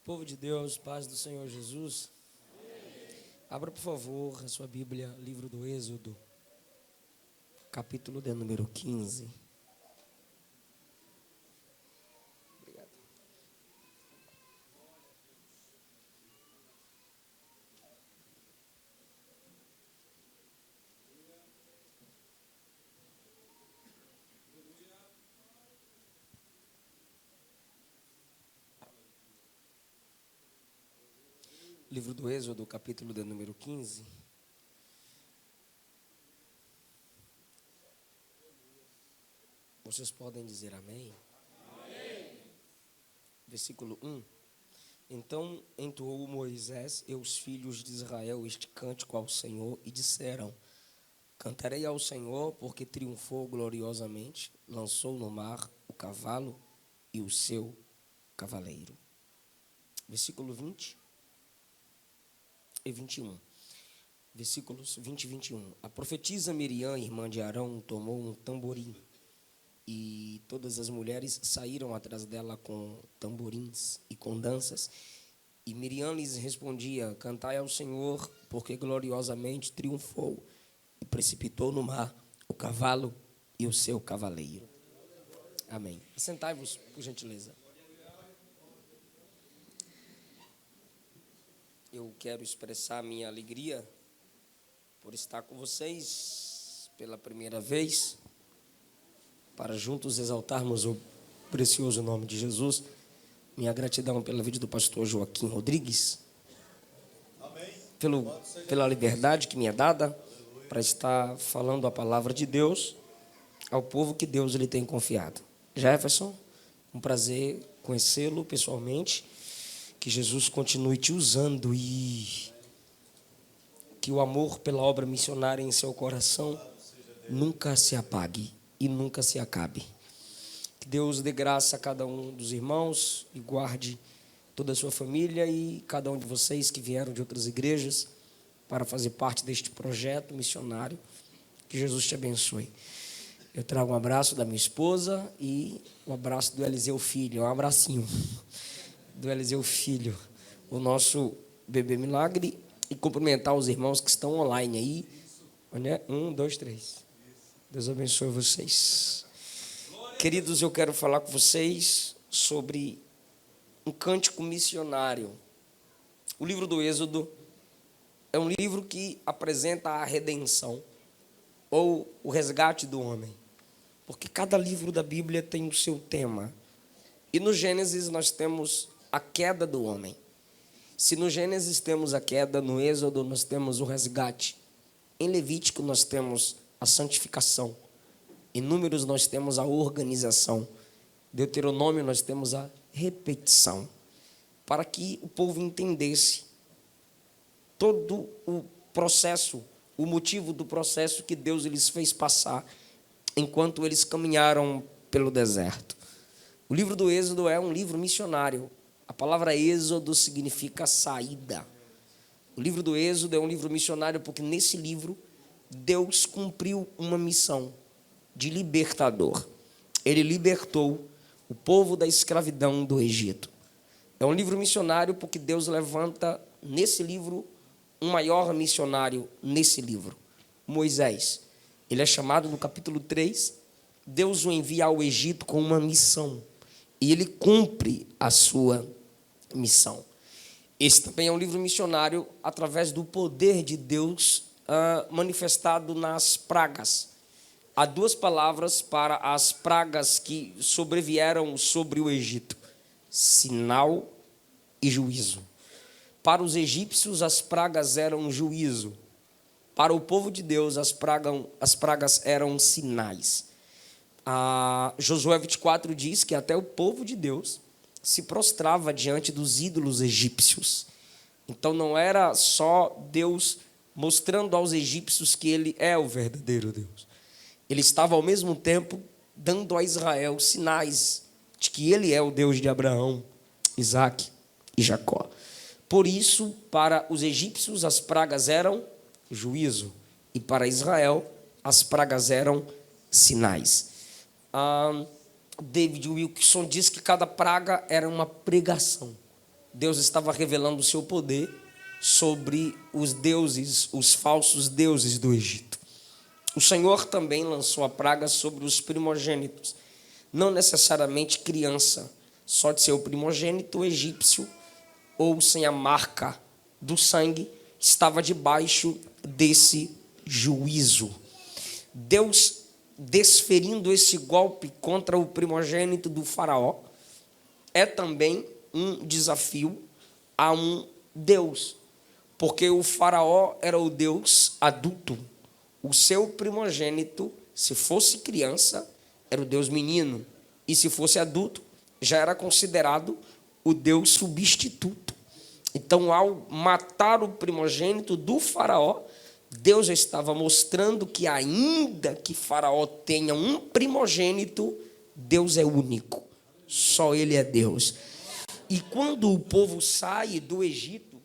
Povo de Deus, paz do Senhor Jesus. Abra, por favor, a sua Bíblia, livro do Êxodo, capítulo de número 15. Obrigado. Livro do Êxodo, capítulo de número 15. Vocês podem dizer amém? Amém. Versículo 1. Então entoou Moisés e os filhos de Israel este cântico ao Senhor e disseram: Cantarei ao Senhor porque triunfou gloriosamente, lançou no mar o cavalo e o seu cavaleiro. Versículo 20 e 21. Versículos 20 e 21. A profetisa Miriam, irmã de Arão, tomou um tamborim e todas as mulheres saíram atrás dela com tamborins e com danças. E Miriam lhes respondia: Cantai ao Senhor, porque gloriosamente triunfou e precipitou no mar o cavalo e o seu cavaleiro. Amém. Sentai-vos, por gentileza. Eu quero expressar minha alegria por estar com vocês pela primeira vez, para juntos exaltarmos o precioso nome de Jesus. Minha gratidão pela vida do pastor Joaquim Rodrigues, pela liberdade que me é dada para estar falando a palavra de Deus ao povo que Deus lhe tem confiado. Jefferson, um prazer conhecê-lo pessoalmente. Que Jesus continue te usando e que o amor pela obra missionária em seu coração nunca se apague e nunca se acabe. Que Deus dê graça a cada um dos irmãos e guarde toda a sua família e cada um de vocês que vieram de outras igrejas para fazer parte deste projeto missionário. Que Jesus te abençoe. Eu trago um abraço da minha esposa e um abraço do Eliseu Filho. Um abracinho do Eliseu Filho, o nosso bebê milagre, e cumprimentar os irmãos que estão online aí. 1, 2, 3. Deus abençoe vocês. Queridos, eu quero falar com vocês sobre um cântico missionário. O livro do Êxodo é um livro que apresenta a redenção ou o resgate do homem, porque cada livro da Bíblia tem o seu tema. E no Gênesis nós temos a queda do homem. Se no Gênesis temos a queda, no Êxodo nós temos o resgate. Em Levítico nós temos a santificação. Em Números nós temos a organização. Deuteronômio nós temos a repetição. Para que o povo entendesse todo o processo, o motivo do processo que Deus lhes fez passar enquanto eles caminharam pelo deserto. O livro do Êxodo é um livro missionário. A palavra Êxodo significa saída. O livro do Êxodo é um livro missionário porque nesse livro Deus cumpriu uma missão de libertador. Ele libertou o povo da escravidão do Egito. É um livro missionário porque Deus levanta nesse livro um maior missionário nesse livro, Moisés. Ele é chamado no capítulo 3, Deus o envia ao Egito com uma missão. E ele cumpre a sua missão. Esse também é um livro missionário através do poder de Deus manifestado nas pragas. Há duas palavras para as pragas que sobrevieram sobre o Egito: sinal e juízo. Para os egípcios, as pragas eram juízo. Para o povo de Deus, as pragas eram sinais. Josué 24 diz que até o povo de Deus se prostrava diante dos ídolos egípcios. Então não era só Deus mostrando aos egípcios que ele é o verdadeiro Deus. Ele estava ao mesmo tempo dando a Israel sinais de que ele é o Deus de Abraão, Isaque e Jacó. Por isso, para os egípcios as pragas eram juízo e para Israel as pragas eram sinais. David Wilkerson diz que cada praga era uma pregação Deus estava revelando o seu poder sobre os deuses, os falsos deuses do Egito. O Senhor também lançou a praga sobre os primogênitos, não necessariamente criança, só de ser o primogênito egípcio ou sem a marca do sangue, estava debaixo desse juízo. Deus desferindo esse golpe contra o primogênito do faraó é também um desafio a um Deus, porque o faraó era o Deus adulto, o seu primogênito, se fosse criança, era o Deus menino, e se fosse adulto, já era considerado o Deus substituto. Então, ao matar o primogênito do faraó, Deus já estava mostrando que ainda que faraó tenha um primogênito, Deus é único, só Ele é Deus. E quando o povo sai do Egito,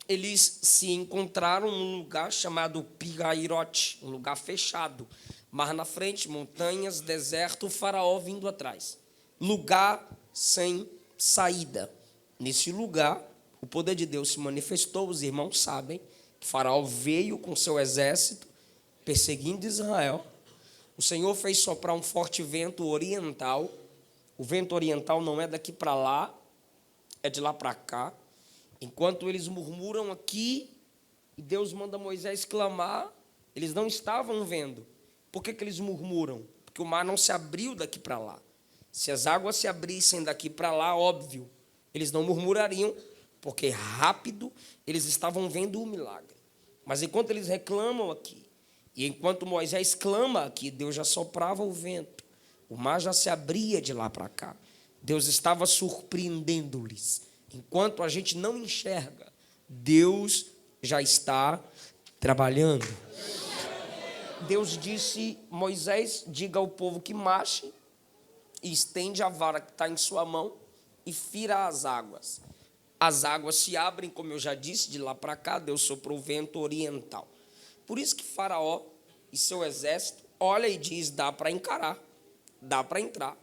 eles se encontraram num lugar chamado Pi-Hahirote, um lugar fechado, mar na frente, montanhas, deserto, o faraó vindo atrás. Lugar sem saída. Nesse lugar, o poder de Deus se manifestou, os irmãos sabem, que faraó veio com seu exército, perseguindo Israel. O Senhor fez soprar um forte vento oriental. O vento oriental não é daqui para lá, é de lá para cá. Enquanto eles murmuram aqui, e Deus manda Moisés clamar, eles não estavam vendo. Por que eles murmuram? Porque o mar não se abriu daqui para lá. Se as águas se abrissem daqui para lá, óbvio, eles não murmurariam, porque rápido eles estavam vendo o milagre. Mas enquanto eles reclamam aqui, e enquanto Moisés clama aqui, Deus já soprava o vento, o mar já se abria de lá para cá. Deus estava surpreendendo-lhes. Enquanto a gente não enxerga, Deus já está trabalhando. Deus disse: Moisés, diga ao povo que marche, e estende a vara que está em sua mão e fira as águas. As águas se abrem, como eu já disse, de lá para cá. Deus soprou o vento oriental. Por isso que Faraó e seu exército olha e diz: dá para encarar, dá para entrar,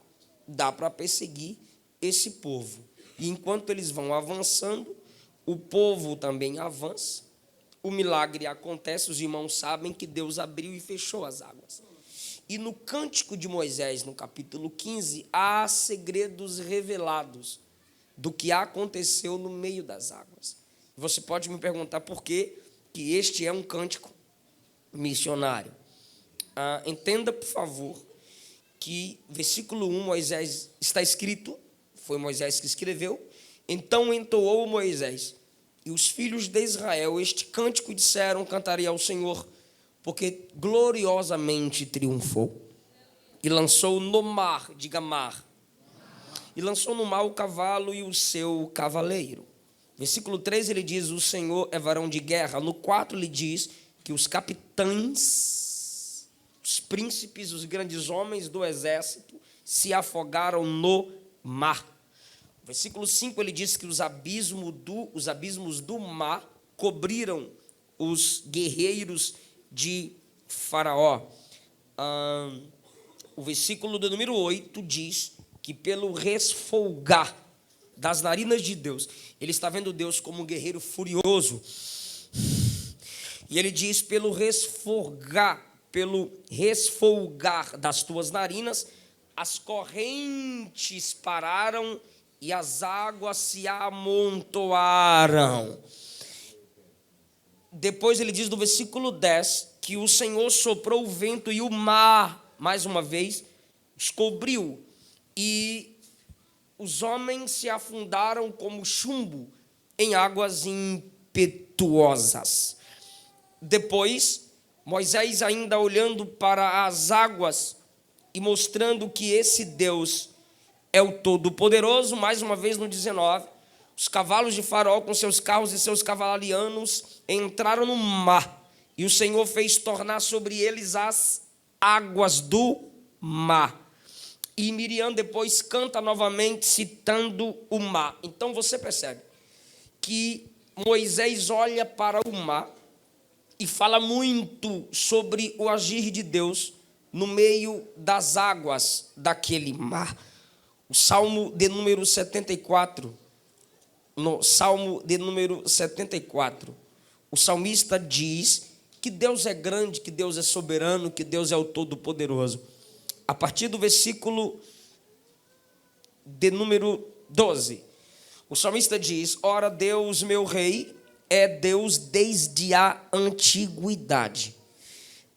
dá para perseguir esse povo. E enquanto eles vão avançando, o povo também avança. O milagre acontece, os irmãos sabem que Deus abriu e fechou as águas. E no Cântico de Moisés, no capítulo 15, há segredos revelados do que aconteceu no meio das águas. Você pode me perguntar por que este é um cântico missionário. Entenda, por favor, que versículo 1, Moisés, está escrito, foi Moisés que escreveu: então entoou Moisés e os filhos de Israel este cântico e disseram: cantarei ao Senhor, porque gloriosamente triunfou. E lançou no mar, diga mar, e lançou no mar o cavalo e o seu cavaleiro. Versículo 3 ele diz: o Senhor é varão de guerra. No 4 ele diz que os capitães, os príncipes, os grandes homens do exército se afogaram no mar. Versículo 5 ele diz que os abismos do mar cobriram os guerreiros de Faraó. O versículo do número 8 diz que pelo resfolgar das narinas de Deus, ele está vendo Deus como um guerreiro furioso. E ele diz: pelo resfolgar das tuas narinas, as correntes pararam e as águas se amontoaram. Depois ele diz no versículo 10 que o Senhor soprou o vento e o mar, mais uma vez, os cobriu. E os homens se afundaram como chumbo em águas impetuosas. Depois, Moisés, ainda olhando para as águas e mostrando que esse Deus é o Todo-Poderoso, mais uma vez no 19, os cavalos de Faraó com seus carros e seus cavalarianos entraram no mar, e o Senhor fez tornar sobre eles as águas do mar. E Miriam depois canta novamente, citando o mar. Então você percebe que Moisés olha para o mar e fala muito sobre o agir de Deus no meio das águas daquele mar. O Salmo de número 74 no Salmo de número 74, o salmista diz que Deus é grande, que Deus é soberano, que Deus é o Todo-Poderoso. A partir do versículo de número 12, o salmista diz: ora, Deus, meu rei, é Deus desde a antiguidade.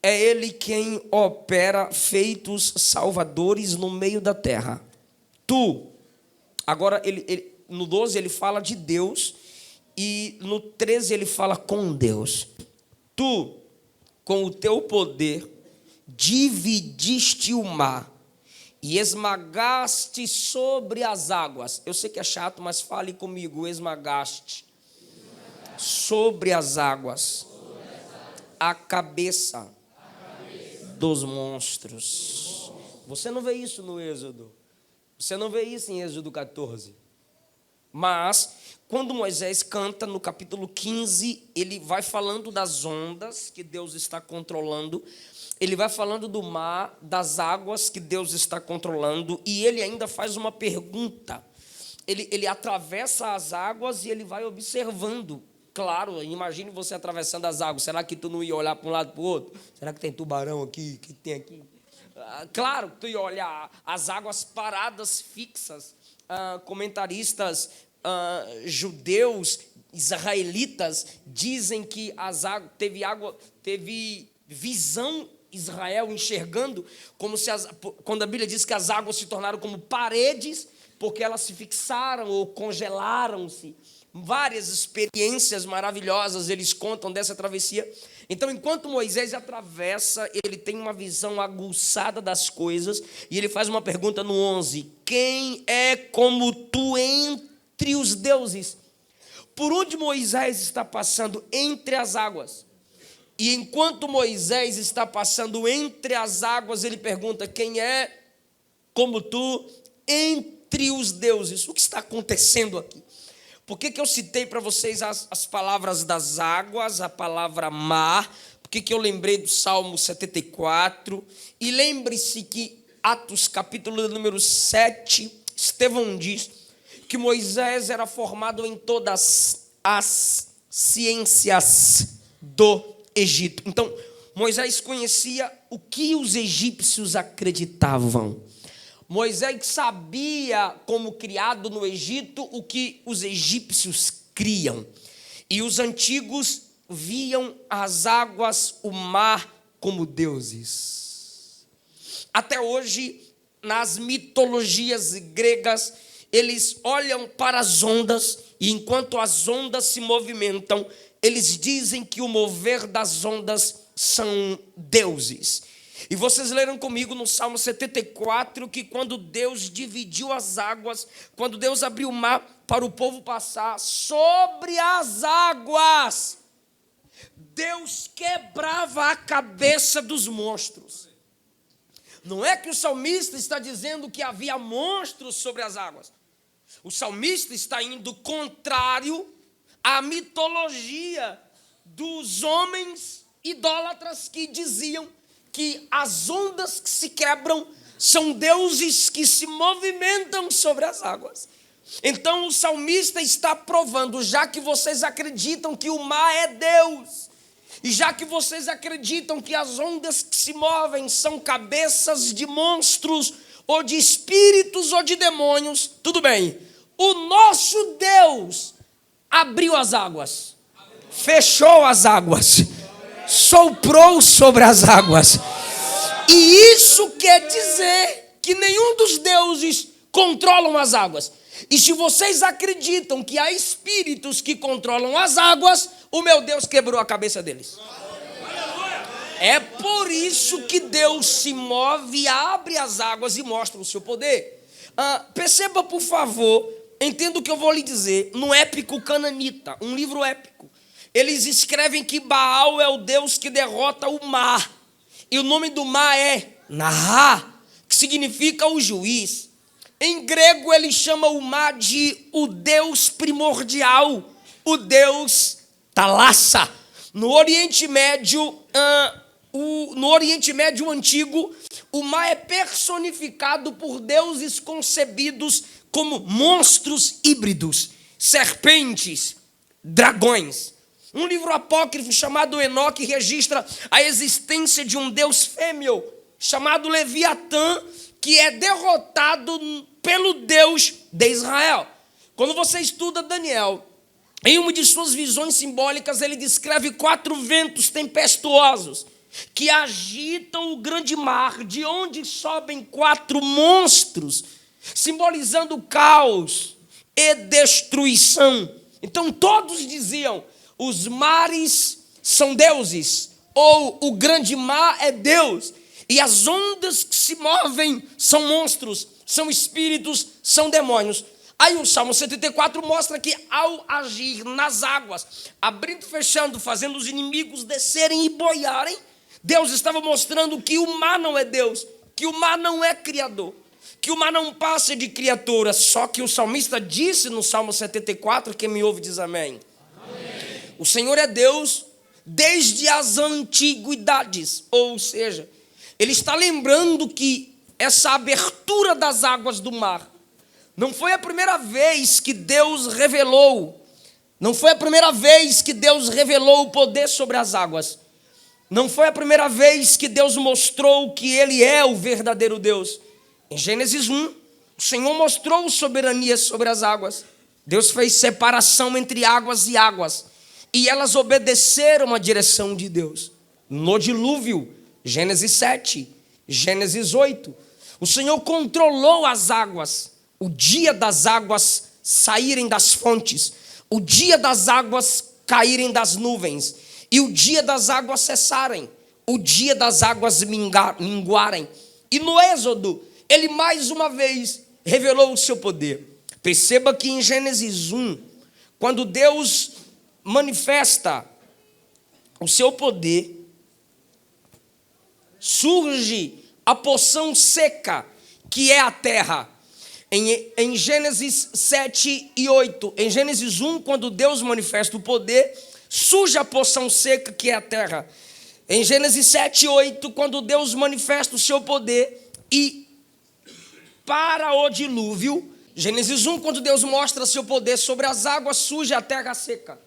É Ele quem opera feitos salvadores no meio da terra. Tu, agora no 12 ele fala de Deus, e no 13 ele fala com Deus. Tu, com o teu poder, dividiste o mar e esmagaste sobre as águas. Eu sei que é chato, mas fale comigo: esmagaste sobre as águas a cabeça dos monstros. Você não vê isso no Êxodo. Você não vê isso em Êxodo 14. Mas, quando Moisés canta no capítulo 15, ele vai falando das ondas que Deus está controlando, ele vai falando do mar, das águas que Deus está controlando, e ele ainda faz uma pergunta. Ele atravessa as águas e ele vai observando. Claro, imagine você atravessando as águas. Será que tu não ia olhar para um lado e para o outro? Será que tem tubarão aqui? O que tem aqui? Claro que tu ia olhar as águas paradas, fixas. Comentaristas judeus, israelitas, dizem que as águas, teve visão Israel enxergando, como se quando a Bíblia diz que as águas se tornaram como paredes, porque elas se fixaram ou congelaram-se. Várias experiências maravilhosas eles contam dessa travessia. Então, enquanto Moisés atravessa, ele tem uma visão aguçada das coisas, e ele faz uma pergunta no 11: quem é como tu entre os deuses? Por onde Moisés está passando? Entre as águas. E enquanto Moisés está passando entre as águas, ele pergunta: quem é como tu entre os deuses? O que está acontecendo aqui? Por que eu citei para vocês as palavras das águas, a palavra mar? Por que eu lembrei do Salmo 74? E lembre-se que Atos capítulo número 7, Estevão diz que Moisés era formado em todas as ciências do Egito. Então, Moisés conhecia o que os egípcios acreditavam. Moisés sabia, como criado no Egito, o que os egípcios criam. E os antigos viam as águas, o mar, como deuses. Até hoje, nas mitologias gregas, eles olham para as ondas, e enquanto as ondas se movimentam, eles dizem que o mover das ondas são deuses. E vocês leram comigo no Salmo 74 que quando Deus dividiu as águas, quando Deus abriu o mar para o povo passar sobre as águas, Deus quebrava a cabeça dos monstros. Não é que o salmista está dizendo que havia monstros sobre as águas. O salmista está indo contrário à mitologia dos homens idólatras que diziam que as ondas que se quebram são deuses que se movimentam sobre as águas. Então o salmista está provando: já que vocês acreditam que o mar é Deus, e já que vocês acreditam que as ondas que se movem são cabeças de monstros, ou de espíritos, ou de demônios, tudo bem. O nosso Deus abriu as águas, fechou as águas, soprou sobre as águas. E isso quer dizer que nenhum dos deuses controlam as águas. E se vocês acreditam que há espíritos que controlam as águas, o meu Deus quebrou a cabeça deles. É por isso que Deus se move, abre as águas e mostra o seu poder. Perceba, por favor, entenda o que eu vou lhe dizer. No épico cananita, um livro épico, eles escrevem que Baal é o Deus que derrota o mar. E o nome do mar é Nahá, que significa o juiz. Em grego, ele chama o mar de o Deus primordial, o Deus Talassa. No Oriente Médio, Antigo, o mar é personificado por deuses concebidos como monstros híbridos. serpentes, dragões. Um livro apócrifo chamado Enoque registra a existência de um deus fêmeo chamado Leviatã, que é derrotado pelo Deus de Israel. Quando você estuda Daniel, em uma de suas visões simbólicas, ele descreve 4 ventos tempestuosos que agitam o grande mar, de onde sobem 4 monstros, simbolizando caos e destruição. Então todos diziam: os mares são deuses, ou o grande mar é Deus, e as ondas que se movem são monstros, são espíritos, são demônios. Aí o Salmo 74 mostra que ao agir nas águas, abrindo e fechando, fazendo os inimigos descerem e boiarem, Deus estava mostrando que o mar não é Deus, que o mar não é criador, que o mar não passa de criatura. Só que o salmista disse no Salmo 74, quem me ouve diz amém. O Senhor é Deus desde as antiguidades, ou seja, ele está lembrando que essa abertura das águas do mar não foi a primeira vez que Deus revelou, não foi a primeira vez que Deus revelou o poder sobre as águas, não foi a primeira vez que Deus mostrou que Ele é o verdadeiro Deus. Em Gênesis 1, o Senhor mostrou soberania sobre as águas. Deus fez separação entre águas e águas, e elas obedeceram a direção de Deus. No dilúvio, Gênesis 7, Gênesis 8, o Senhor controlou as águas, o dia das águas saírem das fontes, o dia das águas caírem das nuvens, e o dia das águas cessarem, o dia das águas minguarem. E no Êxodo, ele mais uma vez revelou o seu poder. Perceba que em Gênesis 1, quando Deus manifesta o seu poder, surge a porção seca, que é a terra. Em Gênesis 7 e 8, em Gênesis 1, quando Deus manifesta o poder, surge a porção seca, que é a terra. Em Gênesis 7 e 8, quando Deus manifesta o seu poder, e para o dilúvio, Gênesis 1, quando Deus mostra seu poder sobre as águas, surge a terra seca.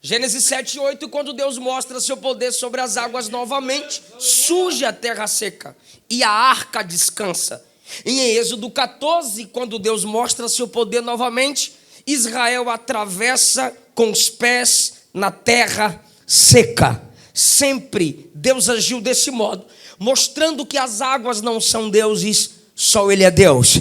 Gênesis 7 e 8, quando Deus mostra seu poder sobre as águas novamente, surge a terra seca e a arca descansa. Em Êxodo 14, quando Deus mostra seu poder novamente, Israel atravessa com os pés na terra seca. Sempre Deus agiu desse modo, mostrando que as águas não são deuses, só Ele é Deus.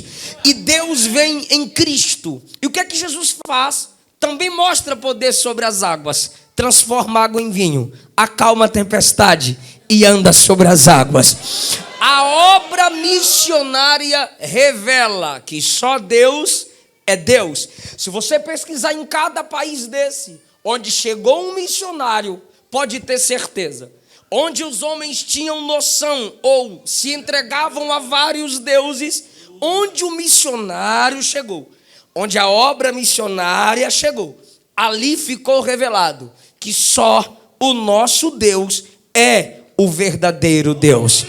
E Deus vem em Cristo. E o que é que Jesus faz? Também mostra poder sobre as águas, transforma água em vinho, acalma a tempestade e anda sobre as águas. A obra missionária revela que só Deus é Deus. Se você pesquisar em cada país desse, onde chegou um missionário, pode ter certeza, onde os homens tinham noção ou se entregavam a vários deuses, onde o missionário chegou, onde a obra missionária chegou, ali ficou revelado que só o nosso Deus é o verdadeiro Deus.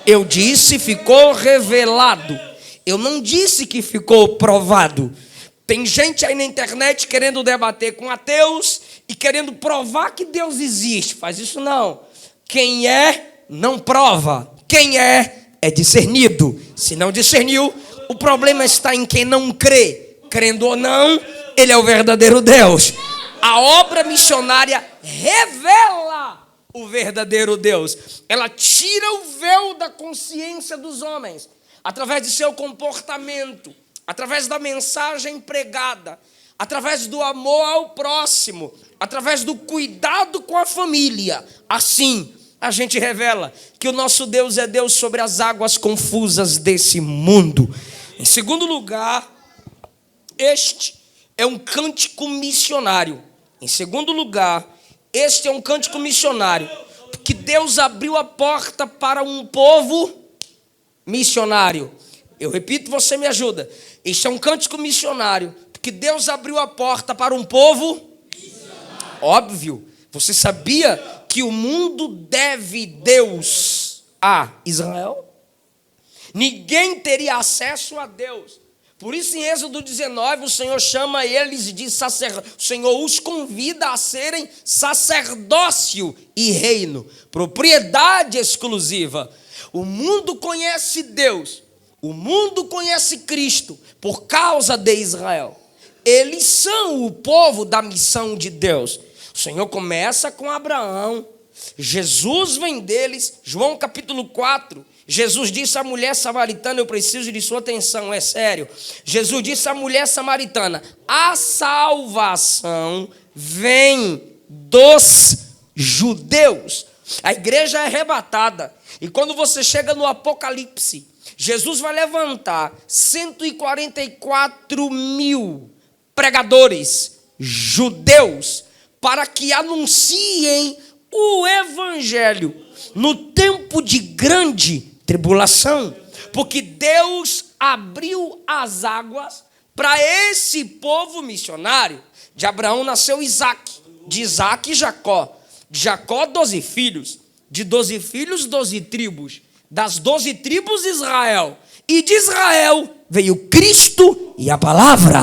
Eu disse ficou revelado, eu não disse que ficou provado. Tem gente aí na internet querendo debater com ateus e querendo provar que Deus existe. Faz isso não. Quem é, não prova. Quem é discernido. Se não discerniu, o problema está em quem não crê. Crendo ou não, Ele é o verdadeiro Deus. A obra missionária revela o verdadeiro Deus. Ela tira o véu da consciência dos homens, através de seu comportamento, através da mensagem pregada, através do amor ao próximo, através do cuidado com a família. Assim, a gente revela que o nosso Deus é Deus sobre as águas confusas desse mundo. Em segundo lugar, este é um cântico missionário. Em segundo lugar, este é um cântico missionário, porque Deus abriu a porta para um povo missionário. Eu repito, você me ajuda. Este é um cântico missionário, porque Deus abriu a porta para um povo missionário. Óbvio, você sabia que o mundo deve Deus a Israel? Ninguém teria acesso a Deus, Por isso, em Êxodo 19, o Senhor chama eles de sacerdotes. O Senhor os convida a serem sacerdócio e reino, propriedade exclusiva. O mundo conhece Deus, o mundo conhece Cristo por causa de Israel. Eles são o povo da missão de Deus. O Senhor começa com Abraão, Jesus vem deles. João capítulo 4, Jesus disse à mulher samaritana, eu preciso de sua atenção, é sério. Jesus disse à mulher samaritana, a salvação vem dos judeus. A igreja é arrebatada. E quando você chega no Apocalipse, Jesus vai levantar 144 mil pregadores judeus para que anunciem o evangelho no tempo de grande tribulação, porque Deus abriu as águas para esse povo missionário. De Abraão nasceu Isaac, de Isaac Jacó, de Jacó 12 filhos, de 12 filhos 12 tribos, das 12 tribos Israel, e de Israel veio Cristo e a palavra,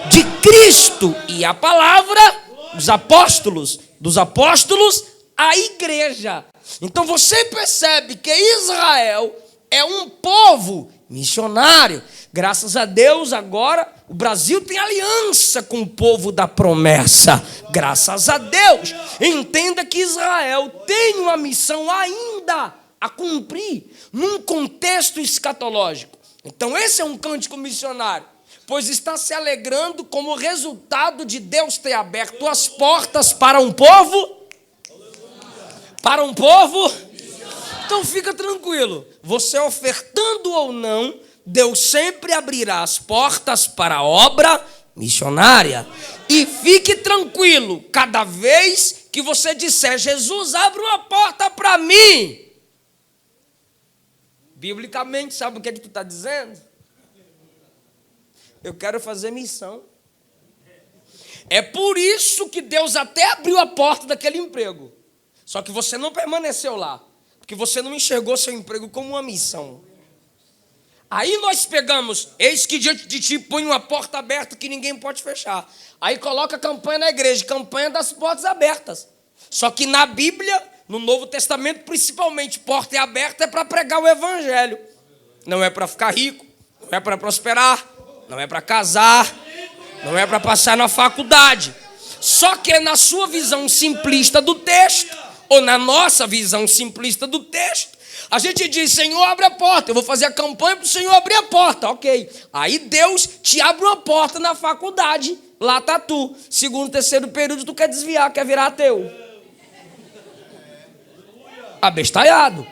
de Cristo e a palavra os apóstolos, dos apóstolos a igreja. Então você percebe que Israel é um povo missionário. Graças a Deus agora o Brasil tem aliança com o povo da promessa. Graças a Deus. Entenda que Israel tem uma missão ainda a cumprir num contexto escatológico. Então esse é um cântico missionário, pois está se alegrando como resultado de Deus ter aberto as portas para um povo. Para um povo. Então fica tranquilo, você ofertando ou não, Deus sempre abrirá as portas para a obra missionária. E fique tranquilo, cada vez que você disser, Jesus, abre uma porta para mim. Biblicamente, sabe o que tu está dizendo? Eu quero fazer missão. É por isso que Deus até abriu a porta daquele emprego. Só que você não permaneceu lá, porque você não enxergou seu emprego como uma missão. Aí nós pegamos, eis que diante de ti põe uma porta aberta que ninguém pode fechar. Aí coloca a campanha na igreja, campanha das portas abertas. Só que na Bíblia, no Novo Testamento, principalmente, porta aberta é para pregar o evangelho. Não é para ficar rico, não é para prosperar, não é para casar, não é para passar na faculdade. Só que é na sua visão simplista do texto, ou na nossa visão simplista do texto, a gente diz, Senhor, abre a porta. Eu vou fazer a campanha para o Senhor abrir a porta. Ok. Aí Deus te abre uma porta na faculdade. Lá está tu. Segundo, terceiro período, tu quer desviar, quer virar ateu. Abestalhado.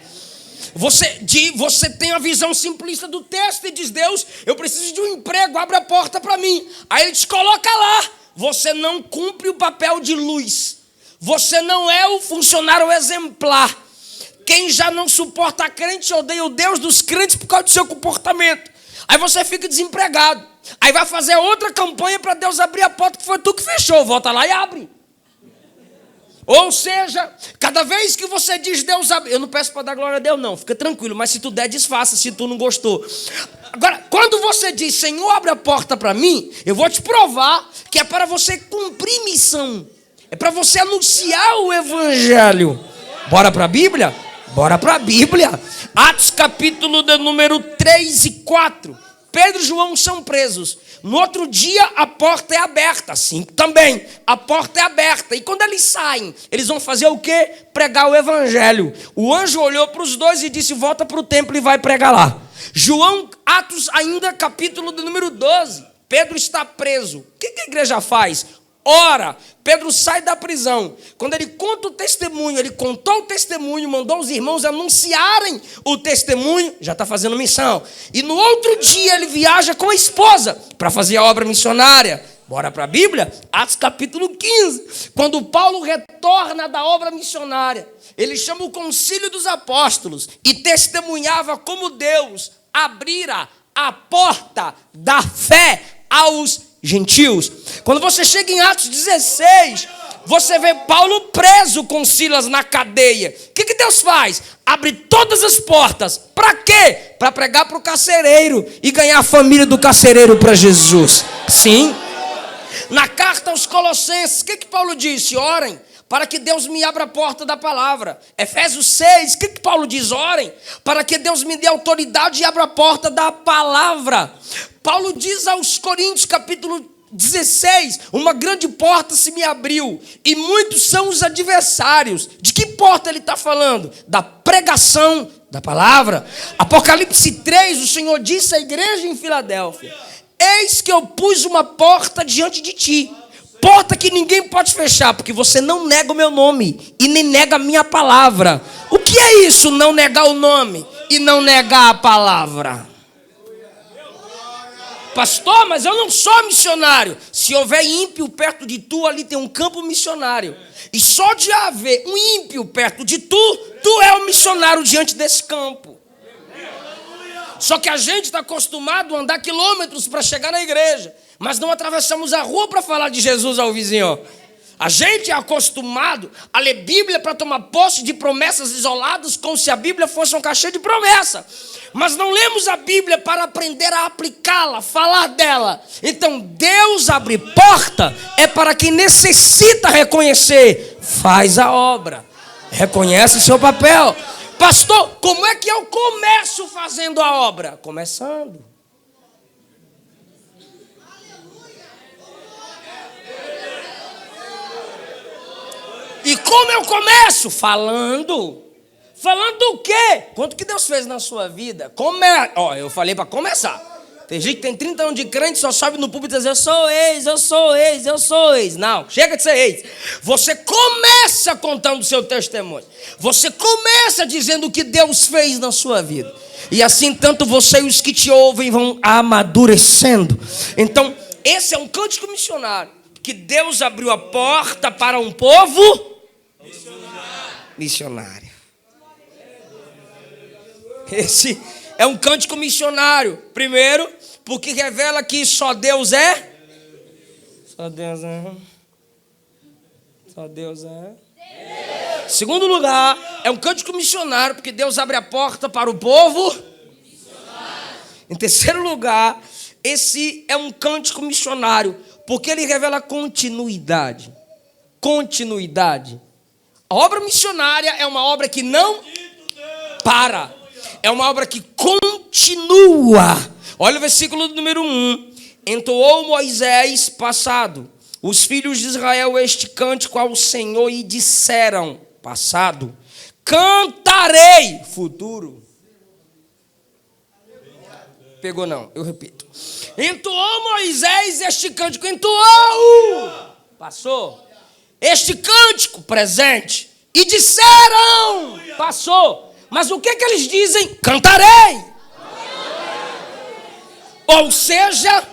Você tem a visão simplista do texto e diz, Deus, eu preciso de um emprego, abre a porta para mim. Aí Ele te coloca lá. Você não cumpre o papel de luz. Você não é o funcionário exemplar. Quem já não suporta a crente odeia o Deus dos crentes por causa do seu comportamento. Aí você fica desempregado. Aí vai fazer outra campanha para Deus abrir a porta que foi tu que fechou. Volta lá e abre. Ou seja, cada vez que você diz Deus abre... Eu não peço para dar glória a Deus não, fica tranquilo. Mas se tu der, desfaça se tu não gostou. Agora, quando você diz, Senhor, abre a porta para mim, eu vou te provar que é para você cumprir missão. É para você anunciar o evangelho. Bora para a Bíblia? Bora para a Bíblia. Atos capítulo de número 3 e 4. Pedro e João são presos. No outro dia a porta é aberta. Assim também, a porta é aberta. E quando eles saem, eles vão fazer o quê? Pregar o evangelho. O anjo olhou para os dois e disse, volta para o templo e vai pregar lá. João, Atos ainda capítulo de número 12. Pedro está preso. O que a igreja faz? Ora, Pedro sai da prisão. Quando ele conta o testemunho, ele contou o testemunho, mandou os irmãos anunciarem o testemunho, já está fazendo missão. E no outro dia ele viaja com a esposa para fazer a obra missionária. Bora para a Bíblia? Atos capítulo 15. Quando Paulo retorna da obra missionária, ele chama o concílio dos apóstolos e testemunhava como Deus abrira a porta da fé aos gentios. Quando você chega em Atos 16, Você vê Paulo preso com Silas na cadeia. O que Deus faz? Abre todas as portas. Para quê? Para pregar para o carcereiro e ganhar a família do carcereiro para Jesus. Sim. Na carta aos Colossenses, o que Paulo disse? Orem para que Deus me abra a porta da palavra. Efésios 6, o que Paulo diz? Orem para que Deus me dê autoridade e abra a porta da palavra. Paulo diz aos Coríntios, capítulo 16, uma grande porta se me abriu, e muitos são os adversários. De que porta ele está falando? Da pregação da palavra. Apocalipse 3, o Senhor disse à igreja em Filadélfia: eis que eu pus uma porta diante de ti, porta que ninguém pode fechar, porque você não nega o meu nome e nem nega a minha palavra. O que é isso, não negar o nome e não negar a palavra? Pastor, mas eu não sou missionário. Se houver ímpio perto de tu, ali tem um campo missionário. E só de haver um ímpio perto de tu, tu é o missionário diante desse campo. Só que a gente está acostumado a andar quilômetros para chegar na igreja, mas não atravessamos a rua para falar de Jesus ao vizinho. A gente é acostumado a ler Bíblia para tomar posse de promessas isoladas, como se a Bíblia fosse um cachê de promessa. Mas não lemos a Bíblia para aprender a aplicá-la, falar dela. Então Deus abre porta é para quem necessita reconhecer. Faz a obra, reconhece o seu papel. Pastor, como é que eu começo fazendo a obra? Começando. E como eu começo? Falando. Falando do quê? Quanto que Deus fez na sua vida? Eu falei para começar. Tem gente que tem 30 anos de crente, só sobe no púlpito e diz: eu sou ex, eu sou ex, eu sou ex. Não, chega de ser ex. Você começa contando o seu testemunho. Você começa dizendo o que Deus fez na sua vida. E assim, tanto você e os que te ouvem vão amadurecendo. Então, esse é um cântico missionário. Que Deus abriu a porta para um povo missionário. Esse é um cântico missionário. Primeiro, porque revela que só Deus é. Só Deus é. Só Deus é. Segundo lugar, é um cântico missionário, porque Deus abre a porta para o povo missionário. Em terceiro lugar, esse é um cântico missionário, porque ele revela continuidade. Continuidade. A obra missionária é uma obra que não para. É uma obra que continua. Olha o versículo número 1. Entoou Moisés, passado, os filhos de Israel este cântico ao Senhor e disseram, passado, cantarei, futuro. Pegou não, eu repito. Entoou Moisés este cântico, entoou, passou. Este cântico, presente, e disseram, passou. Mas o que eles dizem? Cantarei. Ou seja,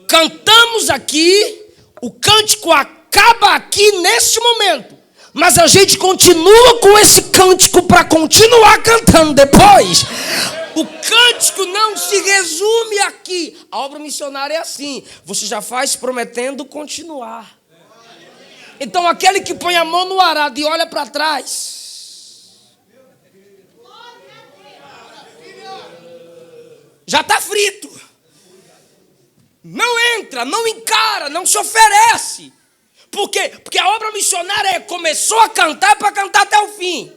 cantamos aqui, o cântico acaba aqui neste momento, mas a gente continua com esse cântico para continuar cantando depois. O cântico não se resume aqui. A obra missionária é assim, você já faz prometendo continuar. Então aquele que põe a mão no arado e olha para trás, já está frito. Não entra, não encara, não se oferece. Por quê? Porque a obra missionária começou a cantar para cantar até o fim.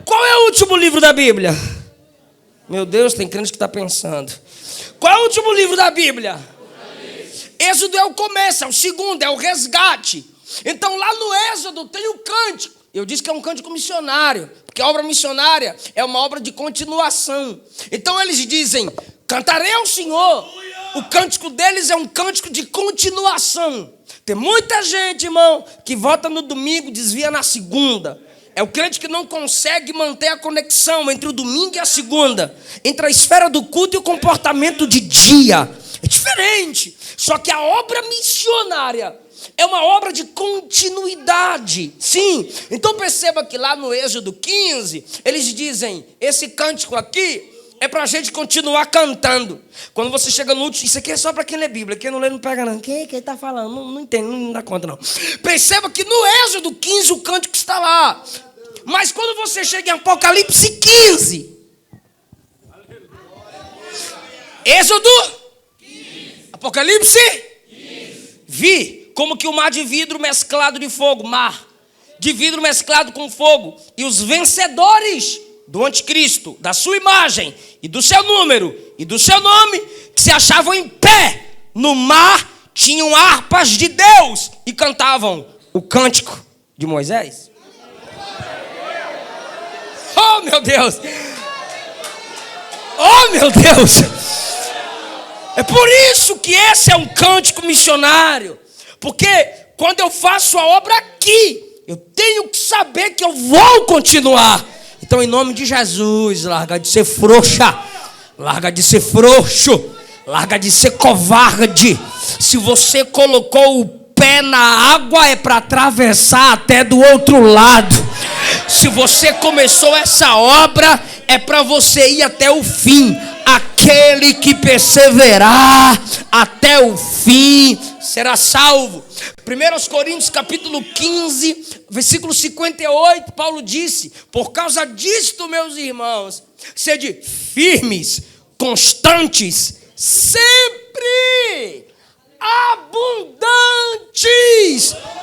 Qual é o último livro da Bíblia? Meu Deus, tem crente que está pensando. Qual é o último livro da Bíblia? Êxodo é o começo, é o segundo, é o resgate. Então lá no Êxodo tem o cântico. Eu disse que é um cântico missionário, porque a obra missionária é uma obra de continuação. Então eles dizem, cantarei ao Senhor. O cântico deles é um cântico de continuação. Tem muita gente, irmão, que vota no domingo, desvia na segunda. É o crente que não consegue manter a conexão entre o domingo e a segunda, entre a esfera do culto e o comportamento de dia. É diferente. Só que a obra missionária é uma obra de continuidade. Sim. Então perceba que lá no Êxodo 15, eles dizem, esse cântico aqui é para a gente continuar cantando. Quando você chega no último, isso aqui é só para quem lê Bíblia, quem não lê não pega não. Quem está falando? Não entende, não dá conta não. Perceba que no Êxodo 15 o cântico está lá. Mas quando você chega em Apocalipse 15, Êxodo 15. Apocalipse 15. Vi como que o mar de vidro mesclado de fogo, mar de vidro mesclado com fogo, e os vencedores do anticristo, da sua imagem e do seu número e do seu nome, que se achavam em pé no mar, tinham harpas de Deus e cantavam o cântico de Moisés. Oh meu Deus! Oh meu Deus! É por isso que esse é um cântico missionário. Porque quando eu faço a obra aqui, eu tenho que saber que eu vou continuar. Então, em nome de Jesus, larga de ser frouxa, larga de ser frouxo, larga de ser covarde. Se você colocou o pé na água, é para atravessar até do outro lado. Se você começou essa obra, é para você ir até o fim. Aquele que perseverar até o fim será salvo. 1 Coríntios capítulo 15, versículo 58, Paulo disse: por causa disto, meus irmãos, sede firmes, constantes, sempre abundantes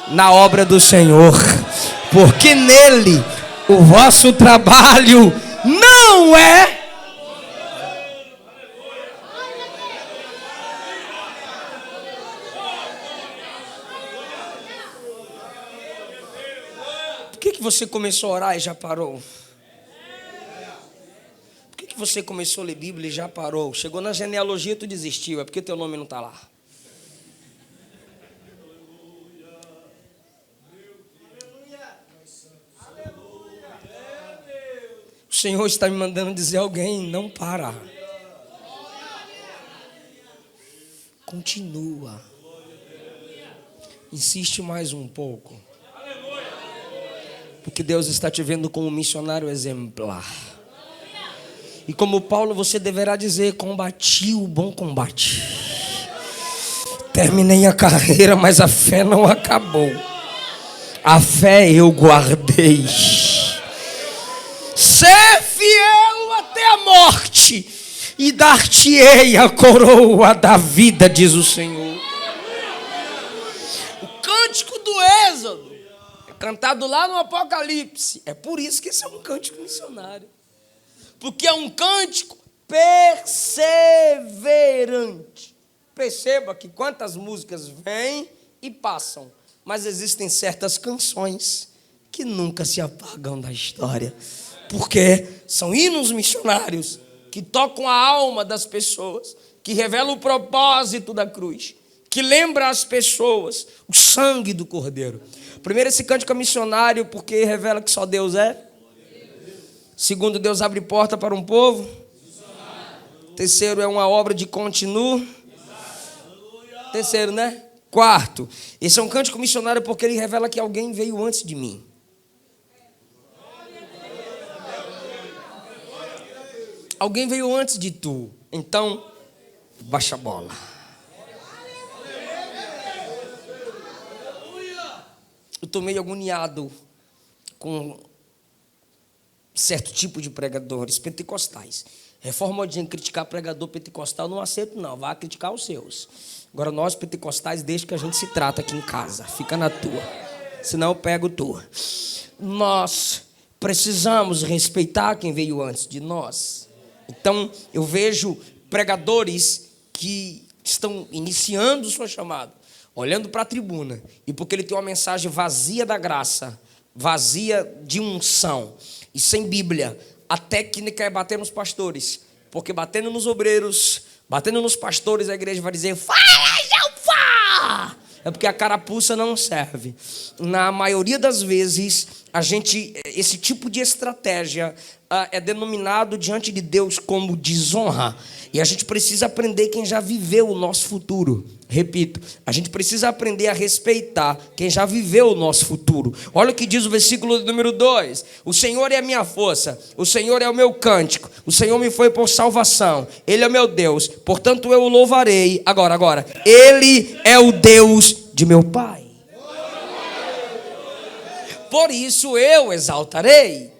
na obra do Senhor, porque nele o vosso trabalho não é Por que você começou a orar e já parou? Por que você começou a ler Bíblia e já parou? Chegou na genealogia e tu desistiu, é porque teu nome não está lá. O Senhor está me mandando dizer a alguém: não para. Continua. Insiste mais um pouco. Porque Deus está te vendo como um missionário exemplar. E como Paulo, você deverá dizer: combati o bom combate. Terminei a carreira, mas a fé não acabou. A fé eu guardei. Ser fiel até a morte, e dar-te-ei a coroa da vida, diz o Senhor. O cântico do Êxodo cantado lá no Apocalipse. É por isso que esse é um cântico missionário. Porque é um cântico perseverante. Perceba que quantas músicas vêm e passam, mas existem certas canções que nunca se apagam da história. Porque são hinos missionários que tocam a alma das pessoas, que revelam o propósito da cruz, que lembra às pessoas o sangue do Cordeiro. Primeiro, esse cântico é missionário porque revela que só Deus é. Segundo, Deus abre porta para um povo. Terceiro, é uma obra de contínuo. Terceiro, né? Quarto, esse é um cântico missionário porque ele revela que alguém veio antes de mim. Alguém veio antes de tu. Então, baixa a bola. Eu estou meio agoniado com certo tipo de pregadores pentecostais. Reforma de criticar pregador pentecostal, não aceito não, vá criticar os seus. Agora nós pentecostais, deixa que a gente se trata aqui em casa, fica na tua, senão eu pego tua. Nós precisamos respeitar quem veio antes de nós. Então eu vejo pregadores que estão iniciando sua chamada, olhando para a tribuna, e porque ele tem uma mensagem vazia da graça, vazia de unção, e sem Bíblia, a técnica é bater nos pastores, porque batendo nos obreiros, batendo nos pastores, a igreja vai dizer: fala, Jeová! É porque a carapuça não serve. Na maioria das vezes, esse tipo de estratégia é denominado diante de Deus como desonra. E a gente precisa aprender quem já viveu o nosso futuro. Repito, a gente precisa aprender a respeitar quem já viveu o nosso futuro. Olha o que diz o versículo número 2. O Senhor é a minha força, o Senhor é o meu cântico, o Senhor me foi por salvação, Ele é meu Deus, portanto eu o louvarei. Agora, Ele é o Deus de meu Pai. Por isso eu exaltarei.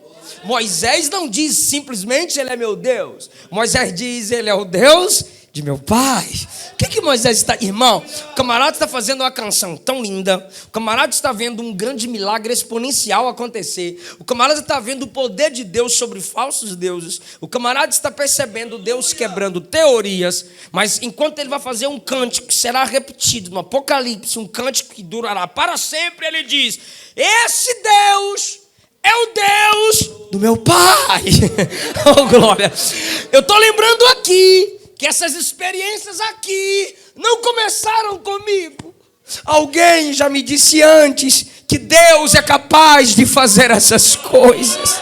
Moisés não diz simplesmente Ele é meu Deus. Moisés diz Ele é o Deus de meu Pai. O que Moisés está... Irmão, o camarada está fazendo uma canção tão linda. O camarada está vendo um grande milagre exponencial acontecer. O camarada está vendo o poder de Deus sobre falsos deuses. O camarada está percebendo Deus quebrando teorias. Mas enquanto ele vai fazer um cântico que será repetido no Apocalipse, um cântico que durará para sempre, ele diz: esse Deus é o Deus do meu Pai. Oh, glória. Eu estou lembrando aqui que essas experiências aqui não começaram comigo. Alguém já me disse antes que Deus é capaz de fazer essas coisas.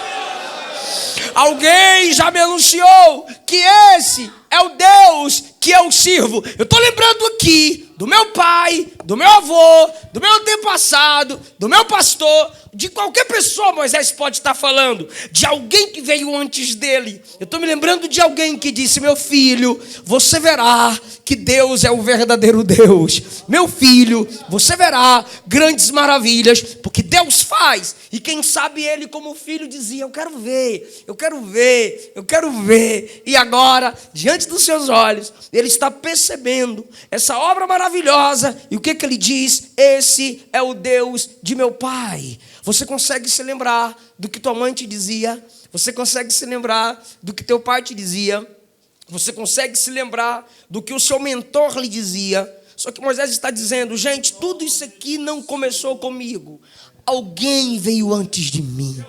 Alguém já me anunciou que esse é o Deus que eu sirvo. Eu estou lembrando aqui do meu pai, do meu avô, do meu antepassado, do meu pastor, de qualquer pessoa. Moisés pode estar falando de alguém que veio antes dele. Eu estou me lembrando de alguém que disse: meu filho, você verá que Deus é o verdadeiro Deus. Meu filho, você verá grandes maravilhas, porque Deus faz. E quem sabe ele, como filho, dizia: eu quero ver, eu quero ver, eu quero ver. E agora, diante dos seus olhos, ele está percebendo essa obra maravilhosa. E o que ele diz? Esse é o Deus de meu pai. Você consegue se lembrar do que tua mãe te dizia? Você consegue se lembrar do que teu pai te dizia? Você consegue se lembrar do que o seu mentor lhe dizia? Só que Moisés está dizendo: gente, tudo isso aqui não começou comigo. Alguém veio antes de mim.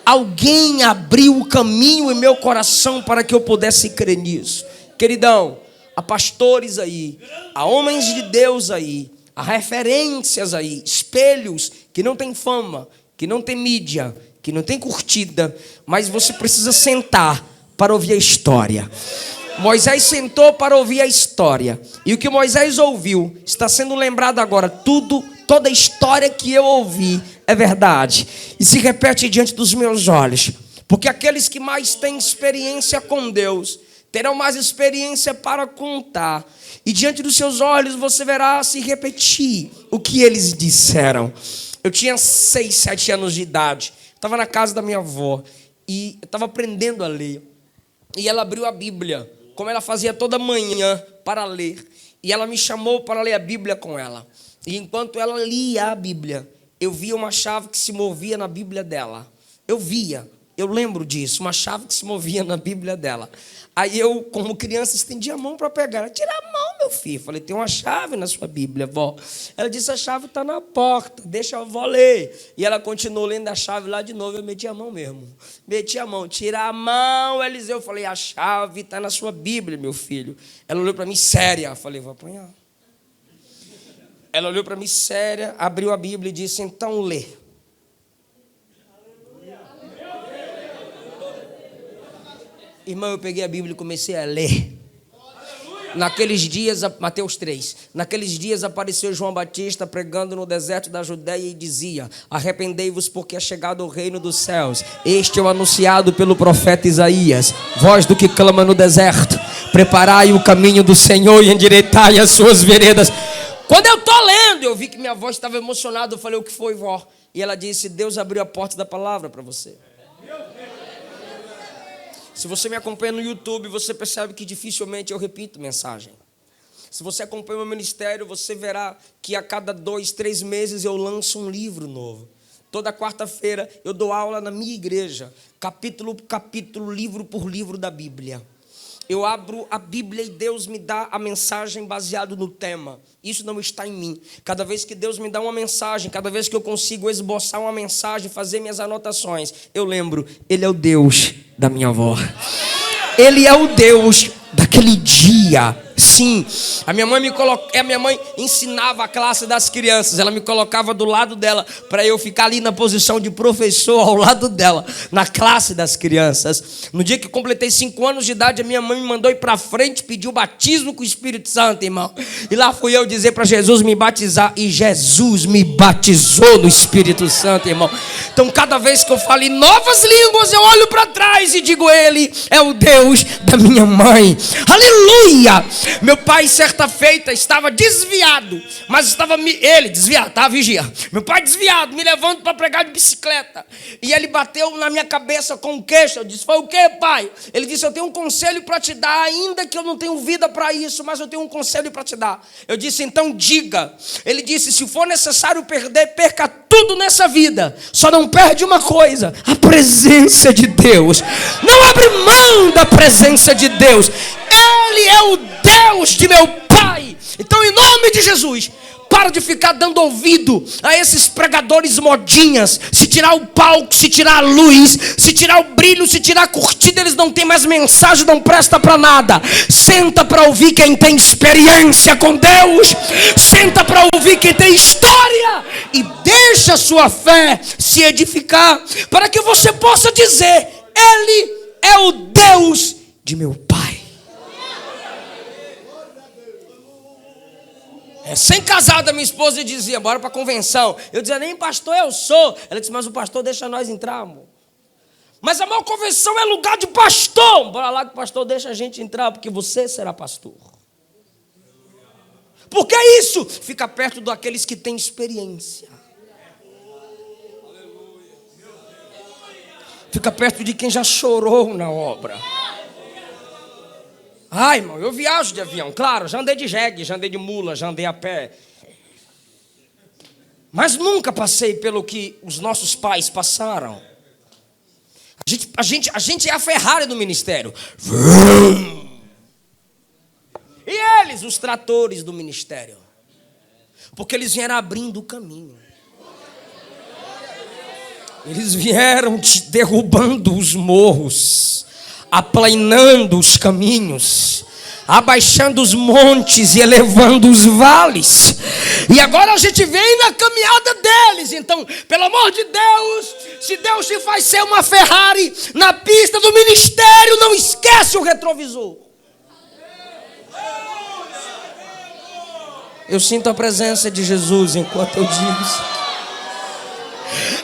Alguém abriu o caminho em meu coração para que eu pudesse crer nisso. Queridão, há pastores aí, há homens de Deus aí, há referências aí, espelhos que não têm fama, que não têm mídia, que não têm curtida, mas você precisa sentar para ouvir a história. Moisés sentou para ouvir a história, e o que Moisés ouviu está sendo lembrado agora. Toda a história que eu ouvi é verdade e se repete diante dos meus olhos, porque aqueles que mais têm experiência com Deus terão mais experiência para contar, e diante dos seus olhos você verá se repetir o que eles disseram. Eu tinha 6, 7 anos de idade, estava na casa da minha avó e eu estava aprendendo a ler, e ela abriu a Bíblia, como ela fazia toda manhã para ler, e ela me chamou para ler a Bíblia com ela. E enquanto ela lia a Bíblia, eu via uma chave que se movia na Bíblia dela. Eu lembro disso, uma chave que se movia na Bíblia dela. Aí eu, como criança, estendi a mão para pegar. Ela: tira a mão, meu filho. Falei: tem uma chave na sua Bíblia, vó. Ela disse: a chave está na porta, deixa a vó ler. E ela continuou lendo a chave lá de novo. Eu meti a mão mesmo. Meti a mão. Tira a mão, Eliseu. Eu falei: a chave está na sua Bíblia, meu filho. Ela olhou para mim séria. Eu falei: vou apanhar. Ela olhou para mim séria, abriu a Bíblia e disse: então lê. Irmão, eu peguei a Bíblia e comecei a ler. Naqueles dias, Mateus 3, naqueles dias apareceu João Batista pregando no deserto da Judéia e dizia: arrependei-vos, porque é chegado o reino dos céus. Este é o anunciado pelo profeta Isaías. Voz do que clama no deserto: preparai o caminho do Senhor e endireitai as suas veredas. Quando eu estou lendo, eu vi que minha voz estava emocionada. Eu falei: o que foi, vó? E ela disse: Deus abriu a porta da palavra para você. Se você me acompanha no YouTube, você percebe que dificilmente eu repito mensagem. Se você acompanha o meu ministério, você verá que a cada 2, 3 meses eu lanço um livro novo. Toda quarta-feira eu dou aula na minha igreja, capítulo por capítulo, livro por livro da Bíblia. Eu abro a Bíblia e Deus me dá a mensagem baseado no tema. Isso não está em mim. Cada vez que Deus me dá uma mensagem, cada vez que eu consigo esboçar uma mensagem, fazer minhas anotações, eu lembro: Ele é o Deus da minha avó. Ele é o Deus daquele dia. Sim, a minha mãe ensinava a classe das crianças. Ela me colocava do lado dela para eu ficar ali na posição de professor ao lado dela, na classe das crianças. No dia que eu completei 5 anos de idade, a minha mãe me mandou ir para frente, pediu batismo com o Espírito Santo, irmão. E lá fui eu dizer para Jesus me batizar, e Jesus me batizou no Espírito Santo, irmão. Então cada vez que eu falo em novas línguas, eu olho para trás e digo: Ele é o Deus da minha mãe. Aleluia! Meu pai, certa feita, estava desviado, mas estava desviado, tá? Vigia. Meu pai desviado, me levando para pregar de bicicleta. E ele bateu na minha cabeça com o queixo. Eu disse: foi o quê, pai? Ele disse: eu tenho um conselho para te dar, ainda que eu não tenho vida para isso, mas eu tenho um conselho para te dar. Eu disse: então diga. Ele disse: se for necessário perder, perca tudo nessa vida, só não perde uma coisa: a presença de Deus. Não abre mão da presença de Deus. Ele é o Deus de meu pai. Então, em nome de Jesus, para de ficar dando ouvido a esses pregadores modinhas. Se tirar o palco, se tirar a luz, se tirar o brilho, se tirar a curtida, eles não têm mais mensagem, não presta para nada. Senta para ouvir quem tem experiência com Deus. Senta para ouvir quem tem história. E deixa a sua fé se edificar, para que você possa dizer: Ele é o Deus de meu pai. Recém-casada, minha esposa dizia: bora para a convenção. Eu dizia: nem pastor eu sou. Ela disse: mas o pastor deixa nós entrar, amor. Mas a maior convenção é lugar de pastor. Bora lá que o pastor deixa a gente entrar, porque você será pastor. Por que isso? Fica perto daqueles que têm experiência. Fica perto de quem já chorou na obra. Ai, irmão, eu viajo de avião, claro, já andei de jegue, já andei de mula, já andei a pé. Mas nunca passei pelo que os nossos pais passaram. A gente é a Ferrari do ministério. E eles, os tratores do ministério. Porque eles vieram abrindo o caminho. Eles vieram derrubando os morros, aplanando os caminhos, abaixando os montes e elevando os vales. E agora a gente vem na caminhada deles. Então, pelo amor de Deus, se Deus te faz ser uma Ferrari na pista do ministério, não esquece o retrovisor. Eu sinto a presença de Jesus enquanto eu digo isso.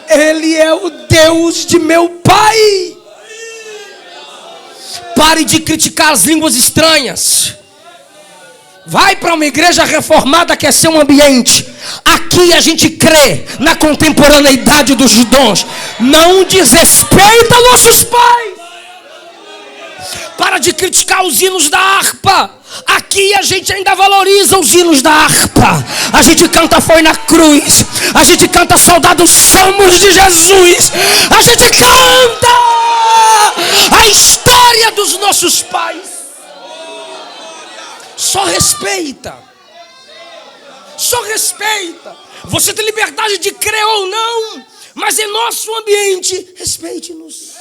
Ele é o Deus de meu pai. Pare de criticar as línguas estranhas. Vai para uma igreja reformada que é seu ambiente. Aqui a gente crê na contemporaneidade dos dons. Não desrespeita nossos pais. Para de criticar os hinos da harpa. Aqui a gente ainda valoriza os hinos da harpa. A gente canta Foi na Cruz. A gente canta Soldados Somos de Jesus. A gente canta a história dos nossos pais. Só respeita. Só respeita. Você tem liberdade de crer ou não, mas em nosso ambiente, respeite-nos.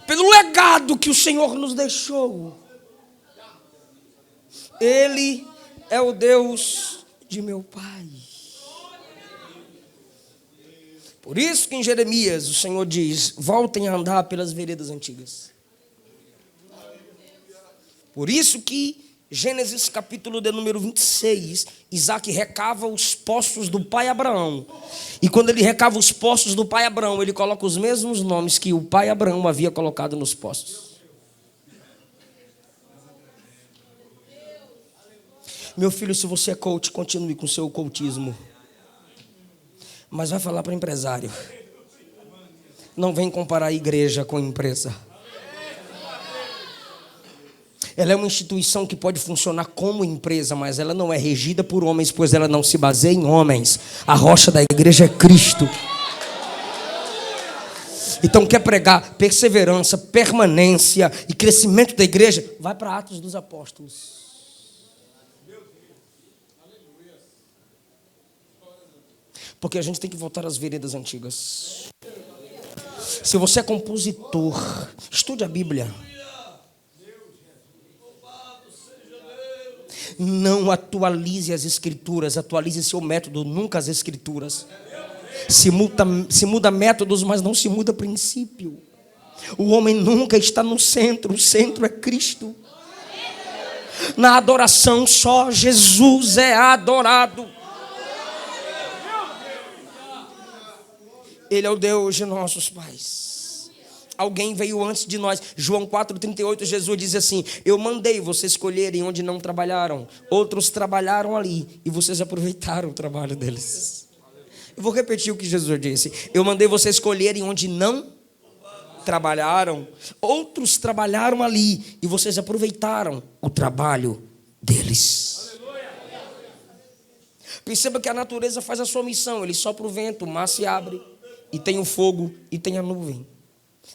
Pelo legado que o Senhor nos deixou. Ele é o Deus de meu pai. Por isso que em Jeremias o Senhor diz: voltem a andar pelas veredas antigas. Por isso que Gênesis capítulo de número 26, Isaac recava os poços do pai Abraão. E quando ele recava os poços do pai Abraão, ele coloca os mesmos nomes que o pai Abraão havia colocado nos poços. Meu filho, se você é coach, continue com o seu coachismo. Mas vai falar para o empresário. Não vem comparar a igreja com a empresa. Ela é uma instituição que pode funcionar como empresa, mas ela não é regida por homens, pois ela não se baseia em homens. A rocha da igreja é Cristo. Então, quer pregar perseverança, permanência e crescimento da igreja? Vai para Atos dos Apóstolos. Porque a gente tem que voltar às veredas antigas. Se você é compositor, estude a Bíblia. Não atualize as escrituras, atualize seu método, nunca as escrituras. Se muda métodos, mas não se muda princípio. O homem nunca está no centro, o centro é Cristo. Na adoração só Jesus é adorado. Ele é o Deus de nossos pais. Alguém veio antes de nós. João 4,38, Jesus diz assim: eu mandei vocês escolherem onde não trabalharam. Outros trabalharam ali e vocês aproveitaram o trabalho deles. Eu vou repetir o que Jesus disse. Eu mandei vocês escolherem onde não trabalharam. Outros trabalharam ali e vocês aproveitaram o trabalho deles. Perceba que a natureza faz a sua missão. Ele sopra o vento, o mar se abre. E tem o fogo e tem a nuvem.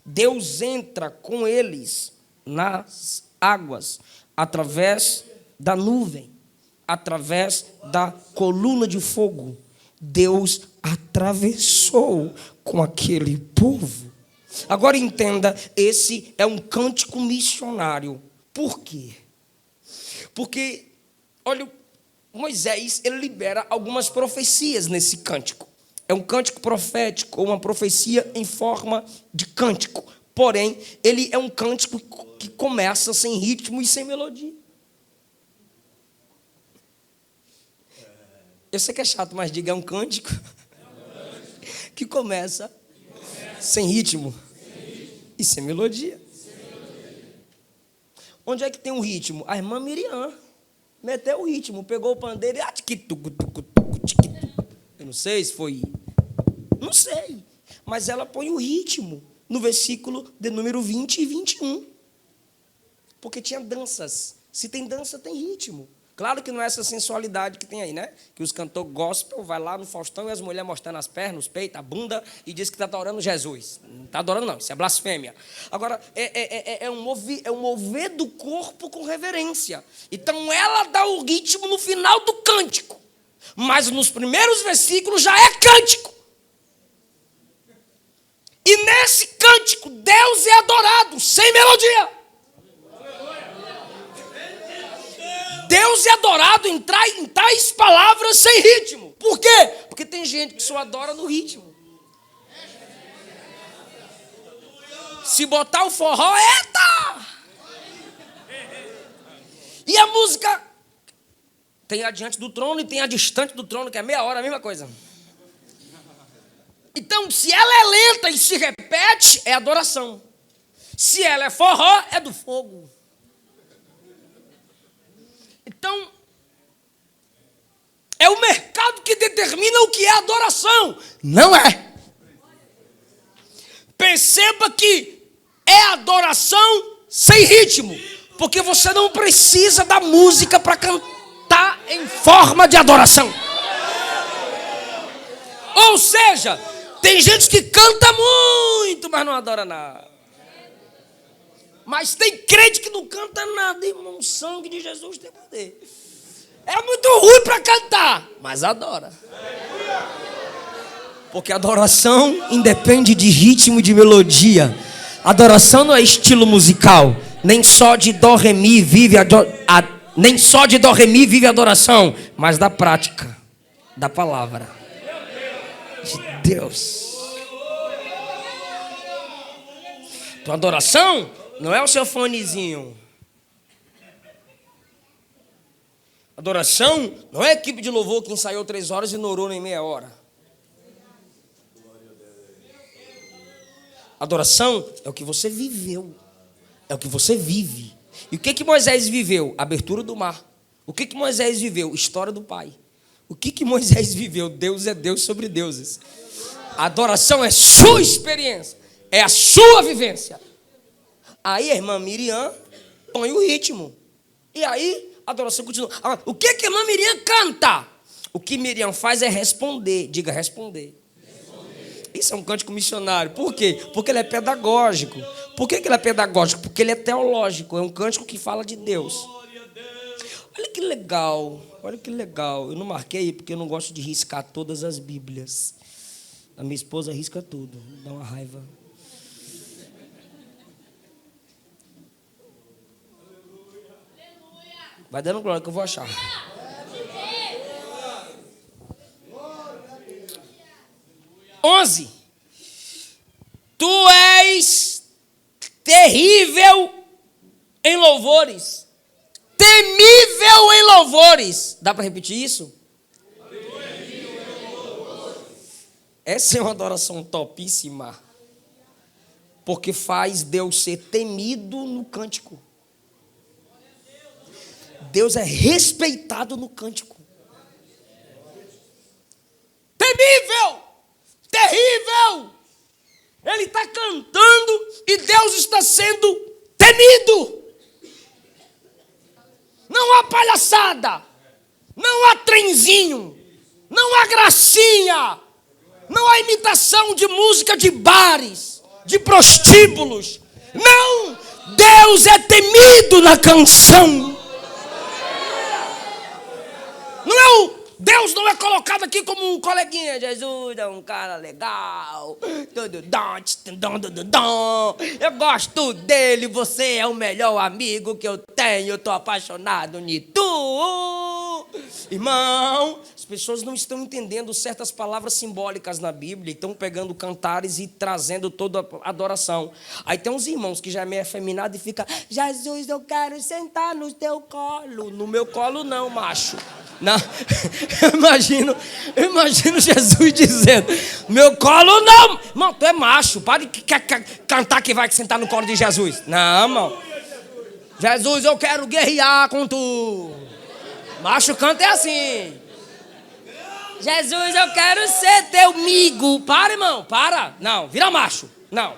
Deus entra com eles nas águas, através da nuvem, através da coluna de fogo. Deus atravessou com aquele povo. Agora entenda, esse é um cântico missionário. Por quê? Porque, olha, Moisés, ele libera algumas profecias nesse cântico. É um cântico profético, ou uma profecia em forma de cântico. Porém, ele é um cântico que começa sem ritmo e sem melodia. Eu sei que é chato, mas diga, é um cântico que começa sem ritmo e sem melodia. Onde é que tem um ritmo? A irmã Miriam meteu o ritmo, pegou o pandeiro e... Eu não sei se foi... Não sei. Mas ela põe o ritmo no versículo de número 20 e 21. Porque tinha danças. Se tem dança, tem ritmo. Claro que não é essa sensualidade que tem aí, né? Que os cantores gospel vai lá no Faustão e as mulheres mostrando as pernas, os peitos, a bunda e diz que está adorando Jesus. Não está adorando não, isso é blasfêmia. Agora, é um mover do corpo com reverência. Então ela dá o ritmo no final do cântico. Mas nos primeiros versículos já é cântico. E nesse cântico, Deus é adorado, sem melodia. Deus é adorado em tais palavras sem ritmo. Por quê? Porque tem gente que só adora no ritmo. Se botar o forró, eita! E a música... Tem a diante do trono e tem a distante do trono, que é meia hora, a mesma coisa. Então, se ela é lenta e se repete, é adoração. Se ela é forró, é do fogo. Então, é o mercado que determina o que é adoração. Não é. Perceba que é adoração sem ritmo. Porque você não precisa da música para cantar em forma de adoração. Ou seja, tem gente que canta muito, mas não adora nada. Mas tem crente que não canta nada, irmão. O sangue de Jesus tem poder. É muito ruim para cantar, mas adora. Porque adoração independe de ritmo e de melodia. Adoração não é estilo musical. Nem só de dó, ré, mi vive nem só de dó, ré, mi vive a adoração, mas da prática, da palavra de Deus. Então, adoração não é o seu fonezinho. Adoração não é a equipe de louvor que ensaiou 3 horas e não orou nem meia hora. Adoração é o que você viveu. É o que você vive. E o que Moisés viveu? Abertura do mar. O que Moisés viveu? História do Pai. O que Moisés viveu? Deus é Deus sobre deuses. A adoração é sua experiência. É a sua vivência. Aí a irmã Miriam põe o ritmo. E aí a adoração continua. Agora, o que a irmã Miriam canta? O que Miriam faz é responder. Diga, responder. Isso é um cântico missionário. Por quê? Porque ele é pedagógico. Por que ele é pedagógico? Porque ele é teológico. É um cântico que fala de Deus. Olha que legal. Olha que legal. Eu não marquei porque eu não gosto de riscar todas as Bíblias. A minha esposa risca tudo. Dá uma raiva. Vai dando glória que eu vou achar. Onze. Tu és terrível em louvores. Temível em louvores. Dá para repetir isso? Essa é uma adoração topíssima. Porque faz Deus ser temido no cântico. Deus é respeitado no cântico. Temível! Terrível! Ele está cantando e Deus está sendo temido. Não há palhaçada, não há trenzinho, não há gracinha, não há imitação de música de bares, de prostíbulos. Não, Deus é temido na canção. Deus não é colocado aqui como um coleguinha. Jesus é um cara legal. Eu gosto dele. Você é o melhor amigo que eu tenho. Eu estou apaixonado em tu. Irmão, as pessoas não estão entendendo certas palavras simbólicas na Bíblia. Estão pegando cantares e trazendo toda a adoração. Aí tem uns irmãos que já é meio afeminado e fica: Jesus, eu quero sentar no teu colo. No meu colo não, macho. Não. Eu imagino Jesus dizendo: meu colo não. Irmão, tu é macho. Para de cantar que vai sentar no colo de Jesus. Não, irmão. Jesus, eu quero guerrear com tu. Macho canta é assim. Jesus, eu quero ser teu amigo. Para, irmão, para. Não, vira macho. Não.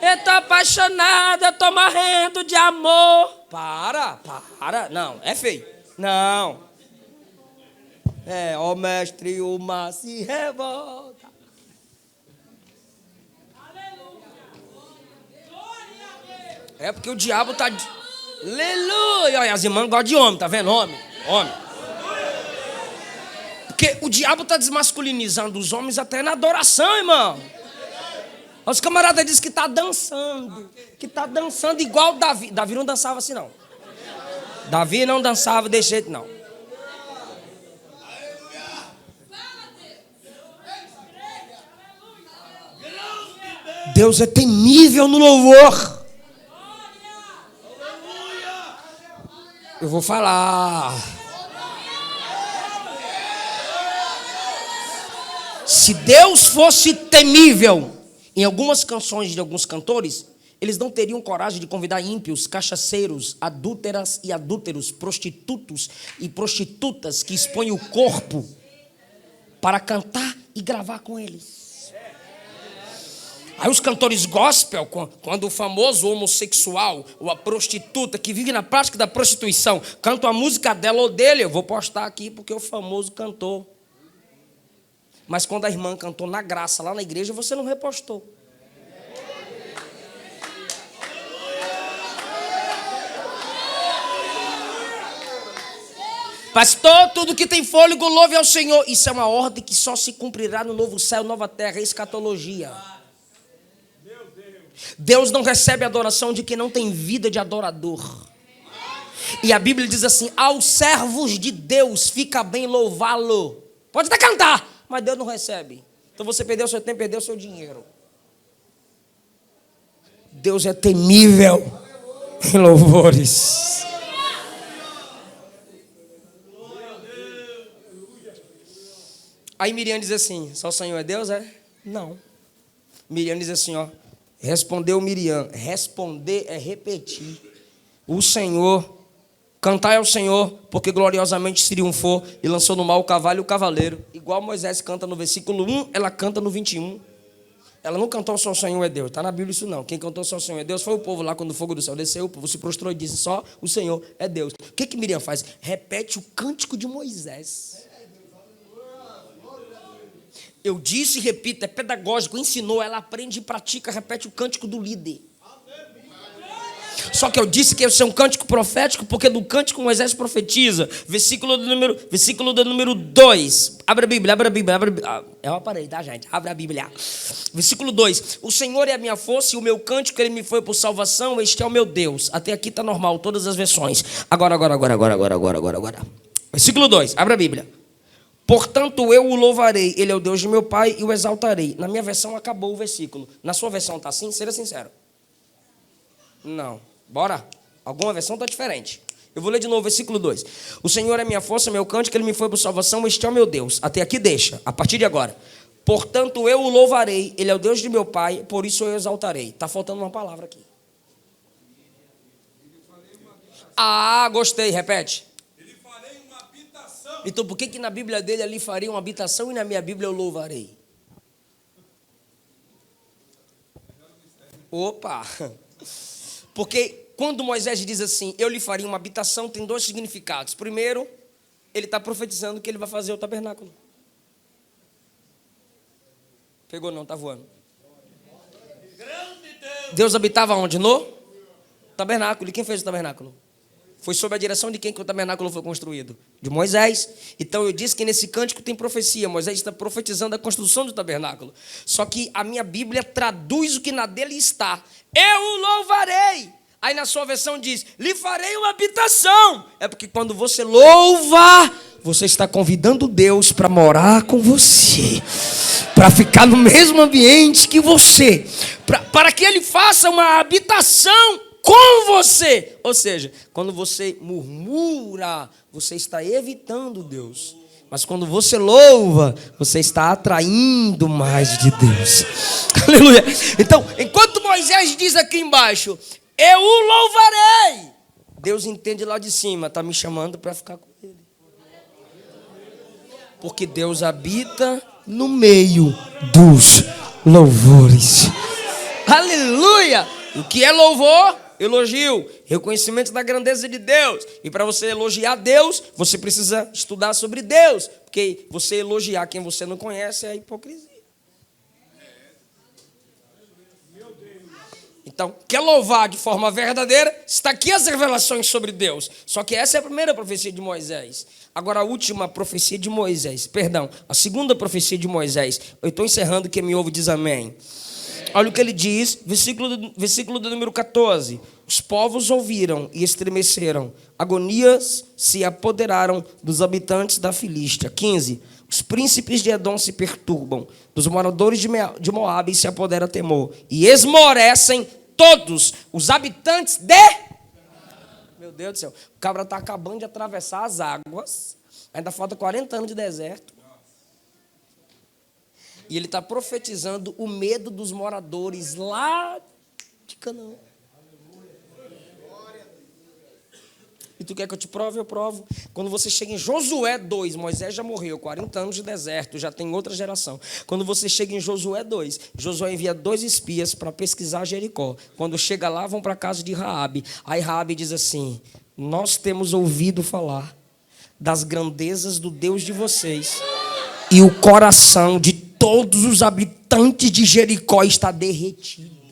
Eu tô apaixonada, eu tô morrendo de amor. Para. Não, é feio. Não. Ó mestre, o mar se revolta. É porque o diabo tá... Aleluia. Olha, as irmãs gostam de homem, tá vendo? Homem. Porque o diabo tá desmasculinizando os homens até na adoração, irmão. Os camaradas dizem que está dançando. Que está dançando igual Davi. Davi não dançava assim, não. Davi não dançava desse jeito, não. Deus é temível no louvor. Eu vou falar. Se Deus fosse temível em algumas canções de alguns cantores, eles não teriam coragem de convidar ímpios, cachaceiros, adúlteras e adúlteros, prostitutos e prostitutas que expõem o corpo para cantar e gravar com eles. Aí os cantores gospel, quando o famoso homossexual ou a prostituta que vive na prática da prostituição canta a música dela ou dele, eu vou postar aqui porque o famoso cantou. Mas quando a irmã cantou na graça lá na igreja, você não repostou. Pastor, tudo que tem fôlego, louve ao Senhor. Isso é uma ordem que só se cumprirá no novo céu, nova terra, escatologia. Deus não recebe adoração de quem não tem vida de adorador. E a Bíblia diz assim: aos servos de Deus fica bem louvá-lo. Pode até cantar, mas Deus não recebe. Então você perdeu seu tempo, perdeu seu dinheiro. Deus é temível em louvores. Aí Miriam diz assim: só o Senhor é Deus, é? Não. Miriam diz assim, ó. Respondeu Miriam. Responder é repetir. O Senhor, cantai ao Senhor, porque gloriosamente se triunfou e lançou no mar o cavalo e o cavaleiro. Igual Moisés canta no versículo 1, ela canta no 21. Ela não cantou só o Senhor é Deus. Está na Bíblia isso não. Quem cantou só o Senhor é Deus foi o povo lá quando o fogo do céu desceu. O povo se prostrou e disse só o Senhor é Deus. O que Miriam faz? Repete o cântico de Moisés. Eu disse e repito, é pedagógico, ensinou, ela aprende e pratica, repete o cântico do líder. Só que eu disse que ia ser um cântico profético, porque do cântico Moisés profetiza. Versículo do número 2. Abra a Bíblia, abra a Bíblia. Eu parei, tá, gente? Abra a Bíblia. Versículo 2. O Senhor é a minha força e o meu cântico, ele me foi por salvação, este é o meu Deus. Até aqui está normal, todas as versões. Agora. Versículo 2, abra a Bíblia. Portanto, eu o louvarei, ele é o Deus de meu pai e o exaltarei. Na minha versão acabou o versículo. Na sua versão está assim? Seja sincero. Não. Bora? Alguma versão está diferente. Eu vou ler de novo, versículo 2. O Senhor é minha força, meu cântico, ele me foi por salvação, este é o meu Deus. Até aqui deixa, a partir de agora. Portanto, eu o louvarei, ele é o Deus de meu pai, por isso eu o exaltarei. Está faltando uma palavra aqui. Ah, gostei, repete. Ele farei uma habitação. Então, por que na Bíblia dele ali farei uma habitação e na minha Bíblia eu louvarei? Opa! Porque quando Moisés diz assim, eu lhe faria uma habitação, tem dois significados. Primeiro, ele está profetizando que ele vai fazer o tabernáculo. Pegou não, está voando. Deus habitava onde? No tabernáculo. E quem fez o tabernáculo? Foi sob a direção de quem que o tabernáculo foi construído? De Moisés. Então eu disse que nesse cântico tem profecia. Moisés está profetizando a construção do tabernáculo. Só que a minha Bíblia traduz o que na dele está. Eu o louvarei. Aí na sua versão diz, lhe farei uma habitação. É porque quando você louva, você está convidando Deus para morar com você. Para ficar no mesmo ambiente que você. Para que ele faça uma habitação com você. Ou seja, quando você murmura, você está evitando Deus. Mas quando você louva, você está atraindo mais de Deus. Aleluia. Então, enquanto Moisés diz aqui embaixo, eu o louvarei, Deus entende lá de cima, está me chamando para ficar com ele. Porque Deus habita no meio dos louvores. Aleluia. O que é louvor? Elogio, reconhecimento da grandeza de Deus. E para você elogiar Deus, você precisa estudar sobre Deus. Porque você elogiar quem você não conhece é hipocrisia. Então, quer louvar de forma verdadeira? Está aqui as revelações sobre Deus. Só que essa é a primeira profecia de Moisés. Agora a última profecia de Moisés. Perdão, a segunda profecia de Moisés. Eu estou encerrando, quem me ouve diz amém. Olha o que ele diz, versículo do número 14. Os povos ouviram e estremeceram. Agonias se apoderaram dos habitantes da Filístia. 15. Os príncipes de Edom se perturbam. Dos moradores de Moabe se apodera temor. E esmorecem todos os habitantes de... Meu Deus do céu. O cabra está acabando de atravessar as águas. Ainda falta 40 anos de deserto. E ele está profetizando o medo dos moradores lá de Canaã. E tu quer que eu te prove? Eu provo. Quando você chega em Josué 2, Moisés já morreu, 40 anos de deserto, já tem outra geração. Quando você chega em Josué 2, Josué envia 2 espias para pesquisar Jericó. Quando chega lá, vão para a casa de Raabe. Aí Raabe diz assim, nós temos ouvido falar das grandezas do Deus de vocês. E o coração de todos os habitantes de Jericó está derretido.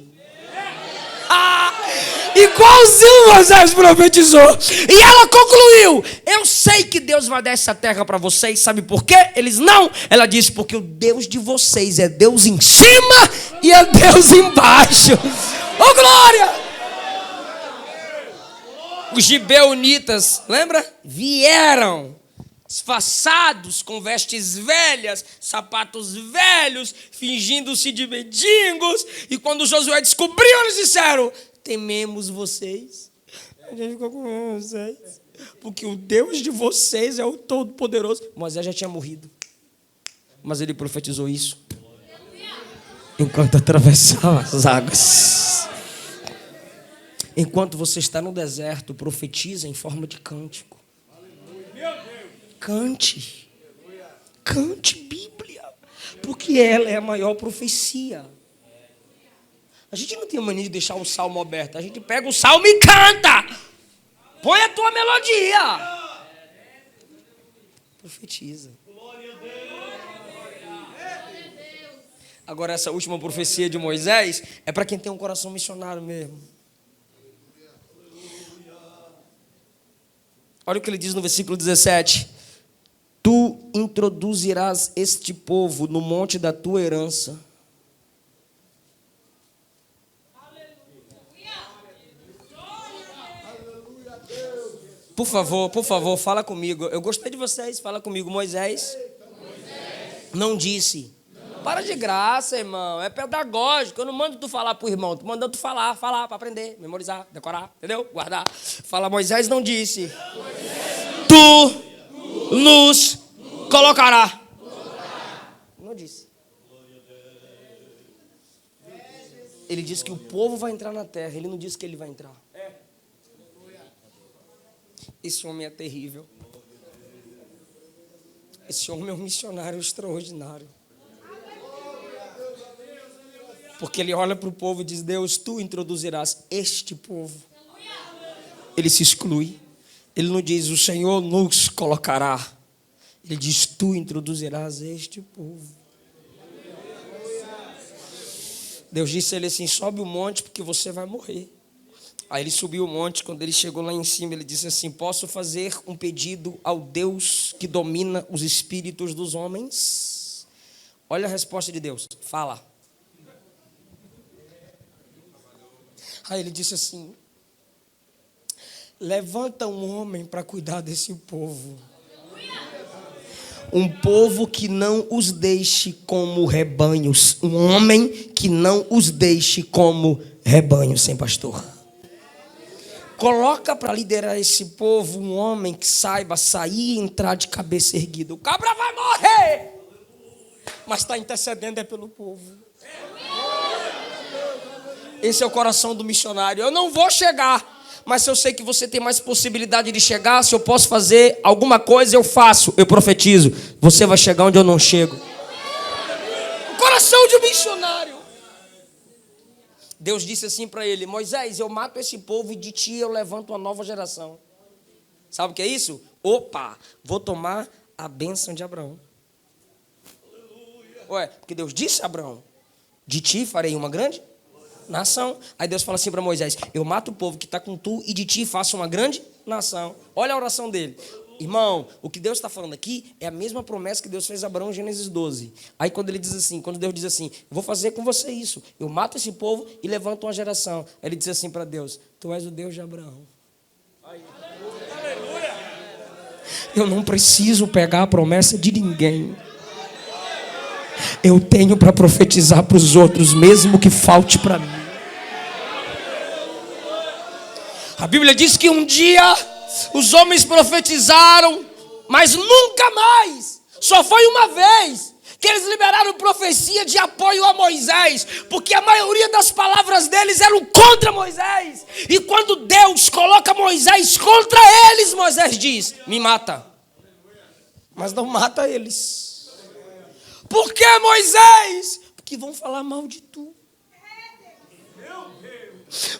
Igualzinho Moisés profetizou. E ela concluiu, eu sei que Deus vai dar essa terra para vocês. Sabe por quê? Eles não. Ela disse, porque o Deus de vocês é Deus em cima e é Deus embaixo. Oh, glória! Os gibeonitas, lembra? Vieram disfarçados, com vestes velhas, sapatos velhos, fingindo-se de mendigos. E quando Josué descobriu, eles disseram, tememos vocês. A gente ficou com vocês. Porque o Deus de vocês é o Todo-Poderoso. Moisés já tinha morrido. Mas ele profetizou isso enquanto atravessava as águas. Enquanto você está no deserto, profetiza em forma de cântico. Cante. Cante Bíblia. Porque ela é a maior profecia. A gente não tem mania de deixar o salmo aberto. A gente pega o salmo e canta. Põe a tua melodia. Profetiza. Agora essa última profecia de Moisés é para quem tem um coração missionário mesmo. Olha o que ele diz no versículo 17. Tu introduzirás este povo no monte da tua herança. Por favor, fala comigo. Eu gostei de vocês, fala comigo. Moisés não disse. Para de graça, irmão. É pedagógico. Eu não mando tu falar pro irmão. Tu manda tu falar para aprender, memorizar, decorar, entendeu? Guardar. Fala, Moisés não disse. Tu nos colocará. Não disse. Ele disse que o povo vai entrar na terra. Ele não disse que ele vai entrar. Esse homem é terrível. Esse homem é um missionário extraordinário. Porque ele olha para o povo e diz: Deus, tu introduzirás este povo. Ele se exclui. Ele não diz: o Senhor nos colocará. Ele diz: tu introduzirás este povo. Deus disse a ele assim: sobe o monte porque você vai morrer. Aí ele subiu o monte. Quando ele chegou lá em cima, ele disse assim: posso fazer um pedido ao Deus que domina os espíritos dos homens? Olha a resposta de Deus. Fala. Aí ele disse assim: levanta um homem para cuidar desse povo. Um povo que não os deixe como rebanhos. Um homem que não os deixe como rebanhos sem pastor. Coloca para liderar esse povo um homem que saiba sair e entrar de cabeça erguida. O cabra vai morrer, mas está intercedendo é pelo povo. Esse é o coração do missionário. Eu não vou chegar, mas se eu sei que você tem mais possibilidade de chegar, se eu posso fazer alguma coisa, eu faço, eu profetizo. Você vai chegar onde eu não chego. O coração de um missionário. Deus disse assim para ele: Moisés, eu mato esse povo e de ti eu levanto uma nova geração. Sabe o que é isso? Opa, vou tomar a bênção de Abraão. Ué, porque Deus disse a Abraão: de ti farei uma grande nação. Aí Deus fala assim para Moisés: eu mato o povo que está com tu e de ti faço uma grande nação. Olha a oração dele. Irmão, o que Deus está falando aqui é a mesma promessa que Deus fez a Abraão em Gênesis 12. Aí quando Deus diz assim: eu vou fazer com você isso, eu mato esse povo e levanto uma geração. Aí ele diz assim para Deus: tu és o Deus de Abraão. Eu não preciso pegar a promessa de ninguém. Eu tenho para profetizar para os outros, mesmo que falte para mim. A Bíblia diz que um dia os homens profetizaram, mas nunca mais. Só foi uma vez que eles liberaram profecia de apoio a Moisés, porque a maioria das palavras deles eram contra Moisés. E quando Deus coloca Moisés contra eles, Moisés diz: me mata. Mas não mata eles. Por que, Moisés? Porque vão falar mal de tu.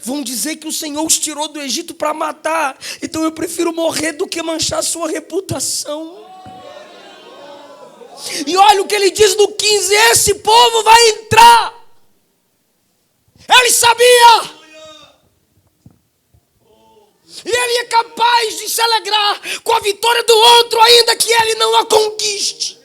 Vão dizer que o Senhor os tirou do Egito para matar. Então eu prefiro morrer do que manchar sua reputação. E olha o que ele diz no 15: esse povo vai entrar. Ele sabia. E ele é capaz de se alegrar com a vitória do outro, ainda que ele não a conquiste.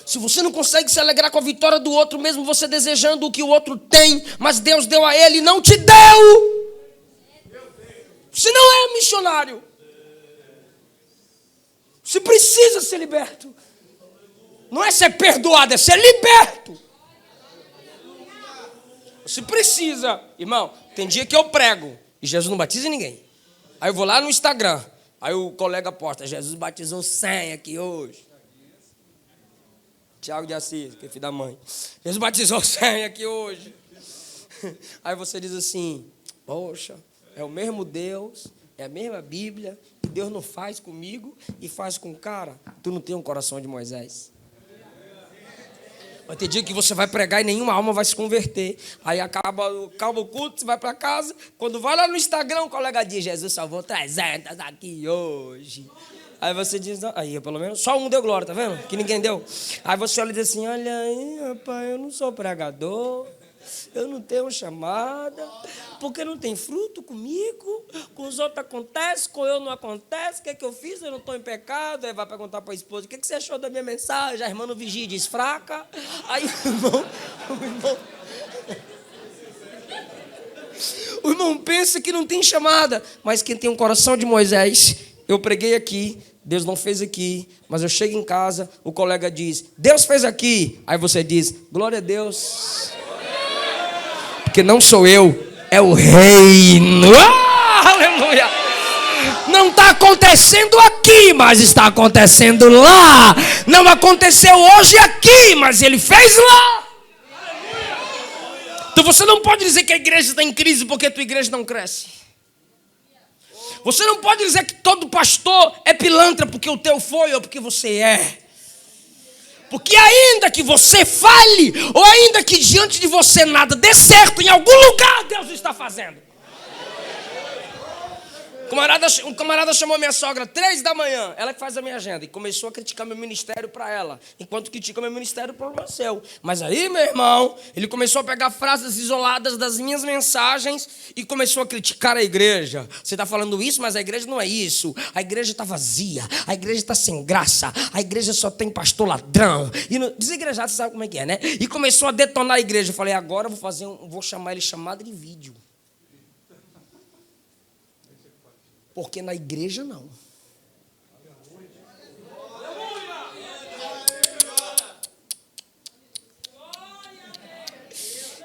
Se você não consegue se alegrar com a vitória do outro, mesmo você desejando o que o outro tem, mas Deus deu a ele e não te deu, você não é missionário. Você precisa ser liberto. Não é ser perdoado, é ser liberto. Você precisa. Irmão, tem dia que eu prego e Jesus não batiza ninguém. Aí eu vou lá no Instagram, aí o colega posta: Jesus batizou 100 aqui hoje. Tiago de Assis, que é filho da mãe. Jesus batizou 100 aqui hoje. Aí você diz assim: poxa, é o mesmo Deus, é a mesma Bíblia, e Deus não faz comigo e faz com o cara. Tu não tem um coração de Moisés. Vai ter dia que você vai pregar e nenhuma alma vai se converter. Aí acaba o culto, você vai para casa. Quando vai lá no Instagram, o colega diz: Jesus salvou 300 aqui hoje. Aí você diz: aí pelo menos só um deu glória, tá vendo? Que ninguém deu. Aí você olha e diz assim: olha aí, rapaz, eu não sou pregador, eu não tenho chamada, Porque não tem fruto comigo, com os outros acontece, com eu não acontece. O que é que eu fiz? Eu não estou em pecado. Aí vai perguntar para a esposa: o que é que você achou da minha mensagem? A irmã não vigia e diz: fraca. Aí o irmão pensa que não tem chamada. Mas quem tem um coração de Moisés, eu preguei aqui, Deus não fez aqui, mas eu chego em casa, o colega diz: Deus fez aqui. Aí você diz: glória a Deus. Porque não sou eu, é o reino. Aleluia. Não está acontecendo aqui, mas está acontecendo lá. Não aconteceu hoje aqui, mas ele fez lá. Então você não pode dizer que a igreja está em crise porque a tua igreja não cresce. Você não pode dizer que todo pastor é pilantra porque o teu foi ou porque você é. Porque ainda que você fale, ou ainda que diante de você nada dê certo, em algum lugar Deus está fazendo. Um camarada chamou minha sogra 3 da manhã, ela que faz a minha agenda, e começou a criticar meu ministério para ela. Enquanto critica meu ministério, o problema é seu. Mas aí, meu irmão, ele começou a pegar frases isoladas das minhas mensagens e começou a criticar a igreja. Você está falando isso, mas a igreja não é isso. A igreja está vazia, a igreja está sem graça, a igreja só tem pastor ladrão. E desigrejado, você sabe como é que é, né? E começou a detonar a igreja. Eu falei: agora eu vou chamar ele chamada de vídeo. Porque na igreja não.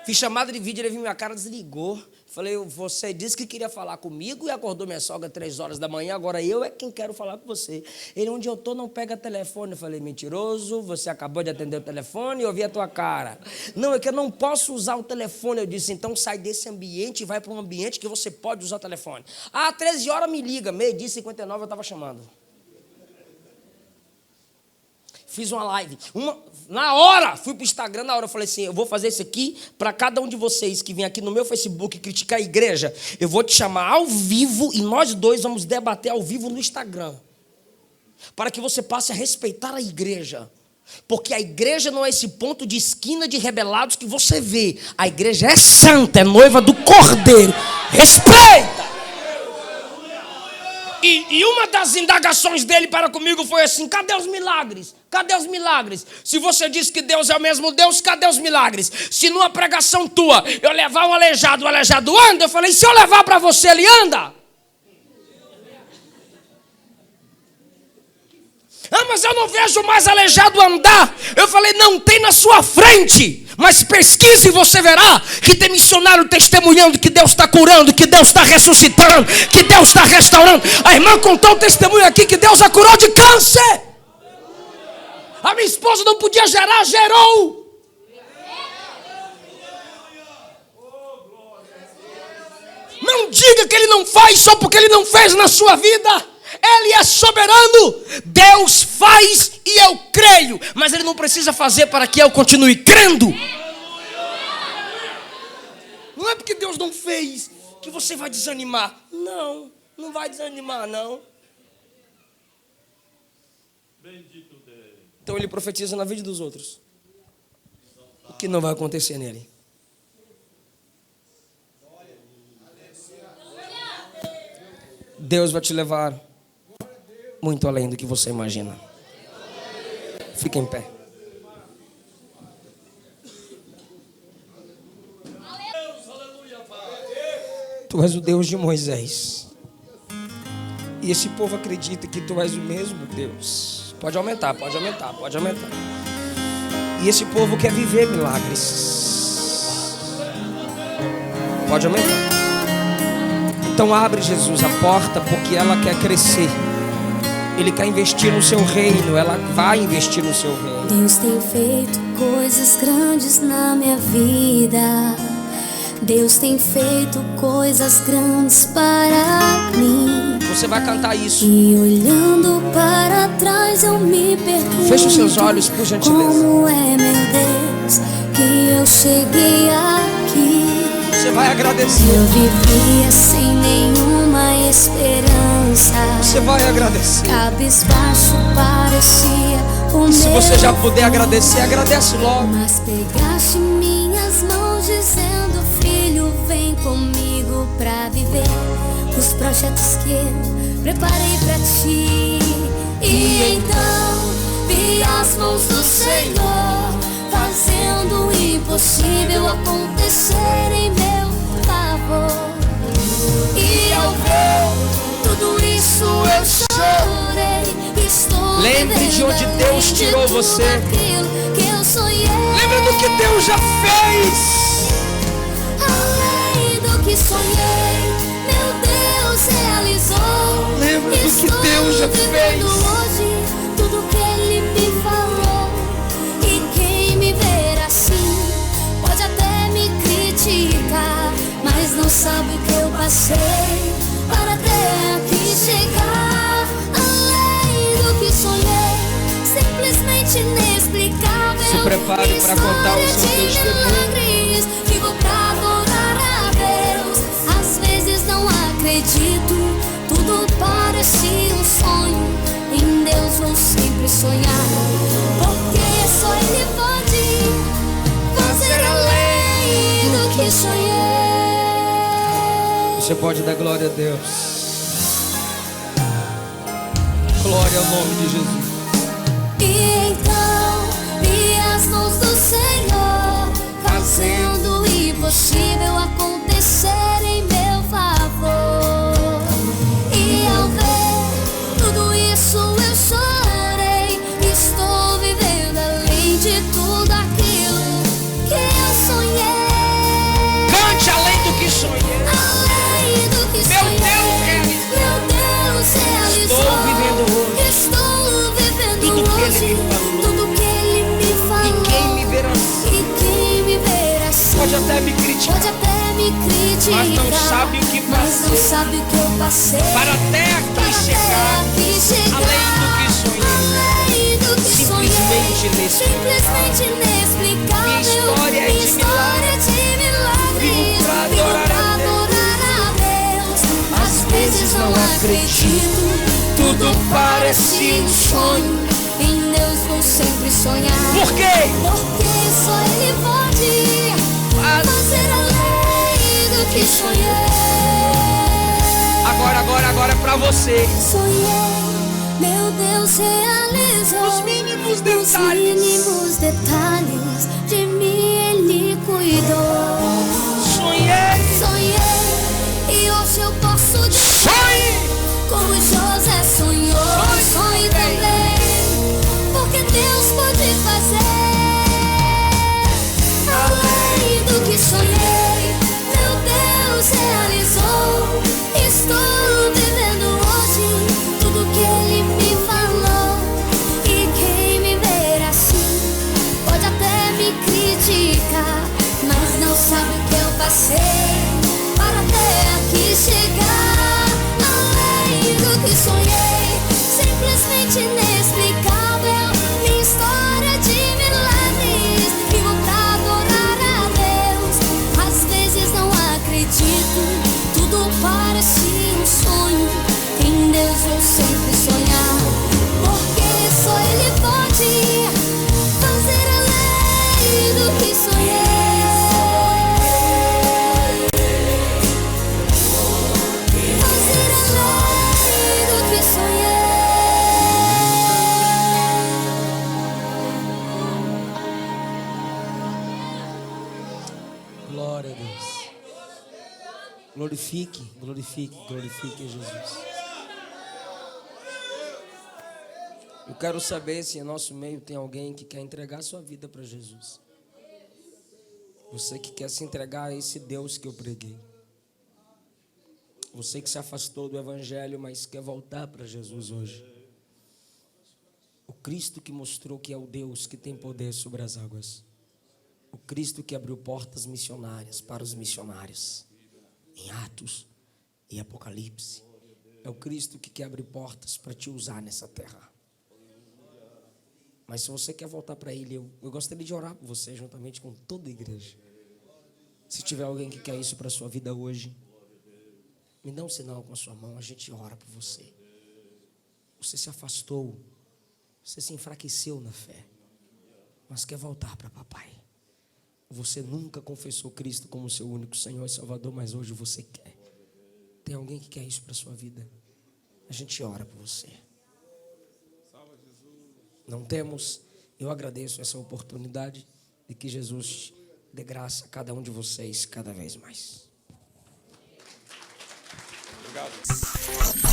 Fiz chamada de vídeo, ele viu minha cara, desligou. Falei: você disse que queria falar comigo e acordou minha sogra 3 horas da manhã, agora eu é quem quero falar com você. Ele: onde eu estou não pega telefone. Eu falei: mentiroso, você acabou de atender o telefone e eu vi a tua cara. Não, é que eu não posso usar o telefone. Eu disse: então sai desse ambiente e vai para um ambiente que você pode usar o telefone. 13 horas me liga, 12h59 eu estava chamando. Fiz uma live. Na hora, fui para o Instagram, na hora eu falei assim: eu vou fazer isso aqui para cada um de vocês que vem aqui no meu Facebook criticar a igreja. Eu vou te chamar ao vivo e nós dois vamos debater ao vivo no Instagram. Para que você passe a respeitar a igreja. Porque a igreja não é esse ponto de esquina de rebelados que você vê. A igreja é santa, é noiva do Cordeiro. Respeita! E uma das indagações dele para comigo foi assim: cadê os milagres? Cadê os milagres? Se você diz que Deus é o mesmo Deus, cadê os milagres? Se numa pregação tua eu levar o aleijado anda, eu falei: se eu levar para você, ele anda? Mas eu não vejo mais aleijado andar. Eu falei: não tem na sua frente, mas pesquise e você verá que tem missionário testemunhando que Deus está curando, que Deus está ressuscitando, que Deus está restaurando. A irmã contou um testemunho aqui que Deus a curou de câncer. A minha esposa não podia gerar, gerou. Não diga que ele não faz só porque ele não fez na sua vida. Ele é soberano. Deus faz e eu creio, mas ele não precisa fazer para que eu continue crendo. Não é porque Deus não fez que você vai desanimar. Não, não vai desanimar, não. Então ele profetiza na vida dos outros o que não vai acontecer nele. Deus vai te levar muito além do que você imagina. Fica em pé. Tu és o Deus de Moisés. E esse povo acredita que tu és o mesmo Deus. Pode aumentar, pode aumentar, pode aumentar. E esse povo quer viver milagres. Pode aumentar. Então abre, Jesus, a porta, porque ela quer crescer. Ele quer investir no seu reino. Ela vai investir no seu reino. Deus tem feito coisas grandes na minha vida. Deus tem feito coisas grandes para mim. Você vai cantar isso. E olhando para trás eu me pergunto: feche os seus olhos, por gentileza. Como é, meu Deus, que eu cheguei aqui? Você vai agradecer. Eu vivia sem nenhuma esperança. Você vai agradecer. Cabisbaixo parecia o Se meu você já puder agradecer, agradece logo. Mas pegaste minhas mãos dizendo: filho, vem comigo. viver os projetos que eu preparei pra ti. E então vi as mãos do Senhor fazendo o impossível acontecer em meu favor. E ao ver tudo isso eu chorei. Estou Lembre de onde Deus tirou você. Que eu sonhei. Lembre do que Deus já fez. Além do que sonhei, meu Deus realizou. Lembre do que Deus já fez. Hoje tudo que Ele me falou. E quem me ver assim pode até me criticar, mas não sabe o que eu passei para até aqui chegar. Além do que sonhei, simplesmente inexplicável. Se prepare para contar o seu testemunho. Vivo pra adorar a Deus. Às vezes não acredito, tudo parece um sonho. Em Deus vou sempre sonhar, porque só Ele pode fazer além do que sonhei. Você pode dar glória a Deus. Glória ao nome de Jesus. E então vi as mãos do Senhor fazendo o impossível acontecer em meu favor. E ao ver tudo isso eu chorei. Estou vivendo além de tudo aquilo que eu sonhei. Cante além do que sonhei. Além do que sonhei, meu Deus realizou. Estou vivendo hoje. Estou vivendo Tudo que hoje. Ele me falou. Tudo que Ele me falou. E quem me ver assim E quem me ver assim pode até me criticar, pode até me criticar, mas não sabe o que mas não passei sabe o que eu passei para até aqui chegar. Além do que sonhei, simplesmente inexplicável. Minha história é de milagres. Vivo pra adorar a Deus. Às vezes não acredito, tudo parece um sonho. Em Deus vou sempre sonhar. Por quê? Porque só Ele pode fazer além do que sonhei. Agora é pra você. Sonhei, meu Deus realizou. Os mínimos Os detalhes. mínimos detalhes de mim Ele cuidou. Sonhei. E hoje eu posso dizer, Sonhe. como José sonhou. Sonhe também, porque Deus pode fazer além do que sonhei. Meu Deus realizou. Estou vivendo hoje tudo que Ele me falou. E quem me ver assim pode até me criticar, mas não sabe o que eu passei para até aqui chegar. Além do que sonhei, simplesmente inexplicável. Minha história de milagres. Vivo pra adorar a Deus. Às vezes não acredito, tudo parece um sonho. Em Deus vou sempre sonhar, porque só Ele pode fazer além do que sonhei. Fazer além do que sonhei. Glória a Deus. Glorifique Jesus. Eu quero saber se em nosso meio tem alguém que quer entregar sua vida para Jesus. Você que quer se entregar a esse Deus que eu preguei. Você que se afastou do Evangelho, mas quer voltar para Jesus hoje. O Cristo que mostrou que é o Deus que tem poder sobre as águas. O Cristo que abriu portas missionárias para os missionários. Em Atos e Apocalipse. É o Cristo que quer abrir portas para te usar nessa terra. Mas se você quer voltar para Ele, eu gostaria de orar por você juntamente com toda a igreja. Se tiver alguém que quer isso para a sua vida hoje, me dá um sinal com a sua mão, a gente ora por você. Você se afastou, você se enfraqueceu na fé, mas quer voltar para papai. Você nunca confessou Cristo como seu único Senhor e Salvador, mas hoje você quer. Tem alguém que quer isso para a sua vida? A gente ora por você. Não temos? Eu agradeço essa oportunidade de que Jesus dê graça a cada um de vocês cada vez mais. Obrigado.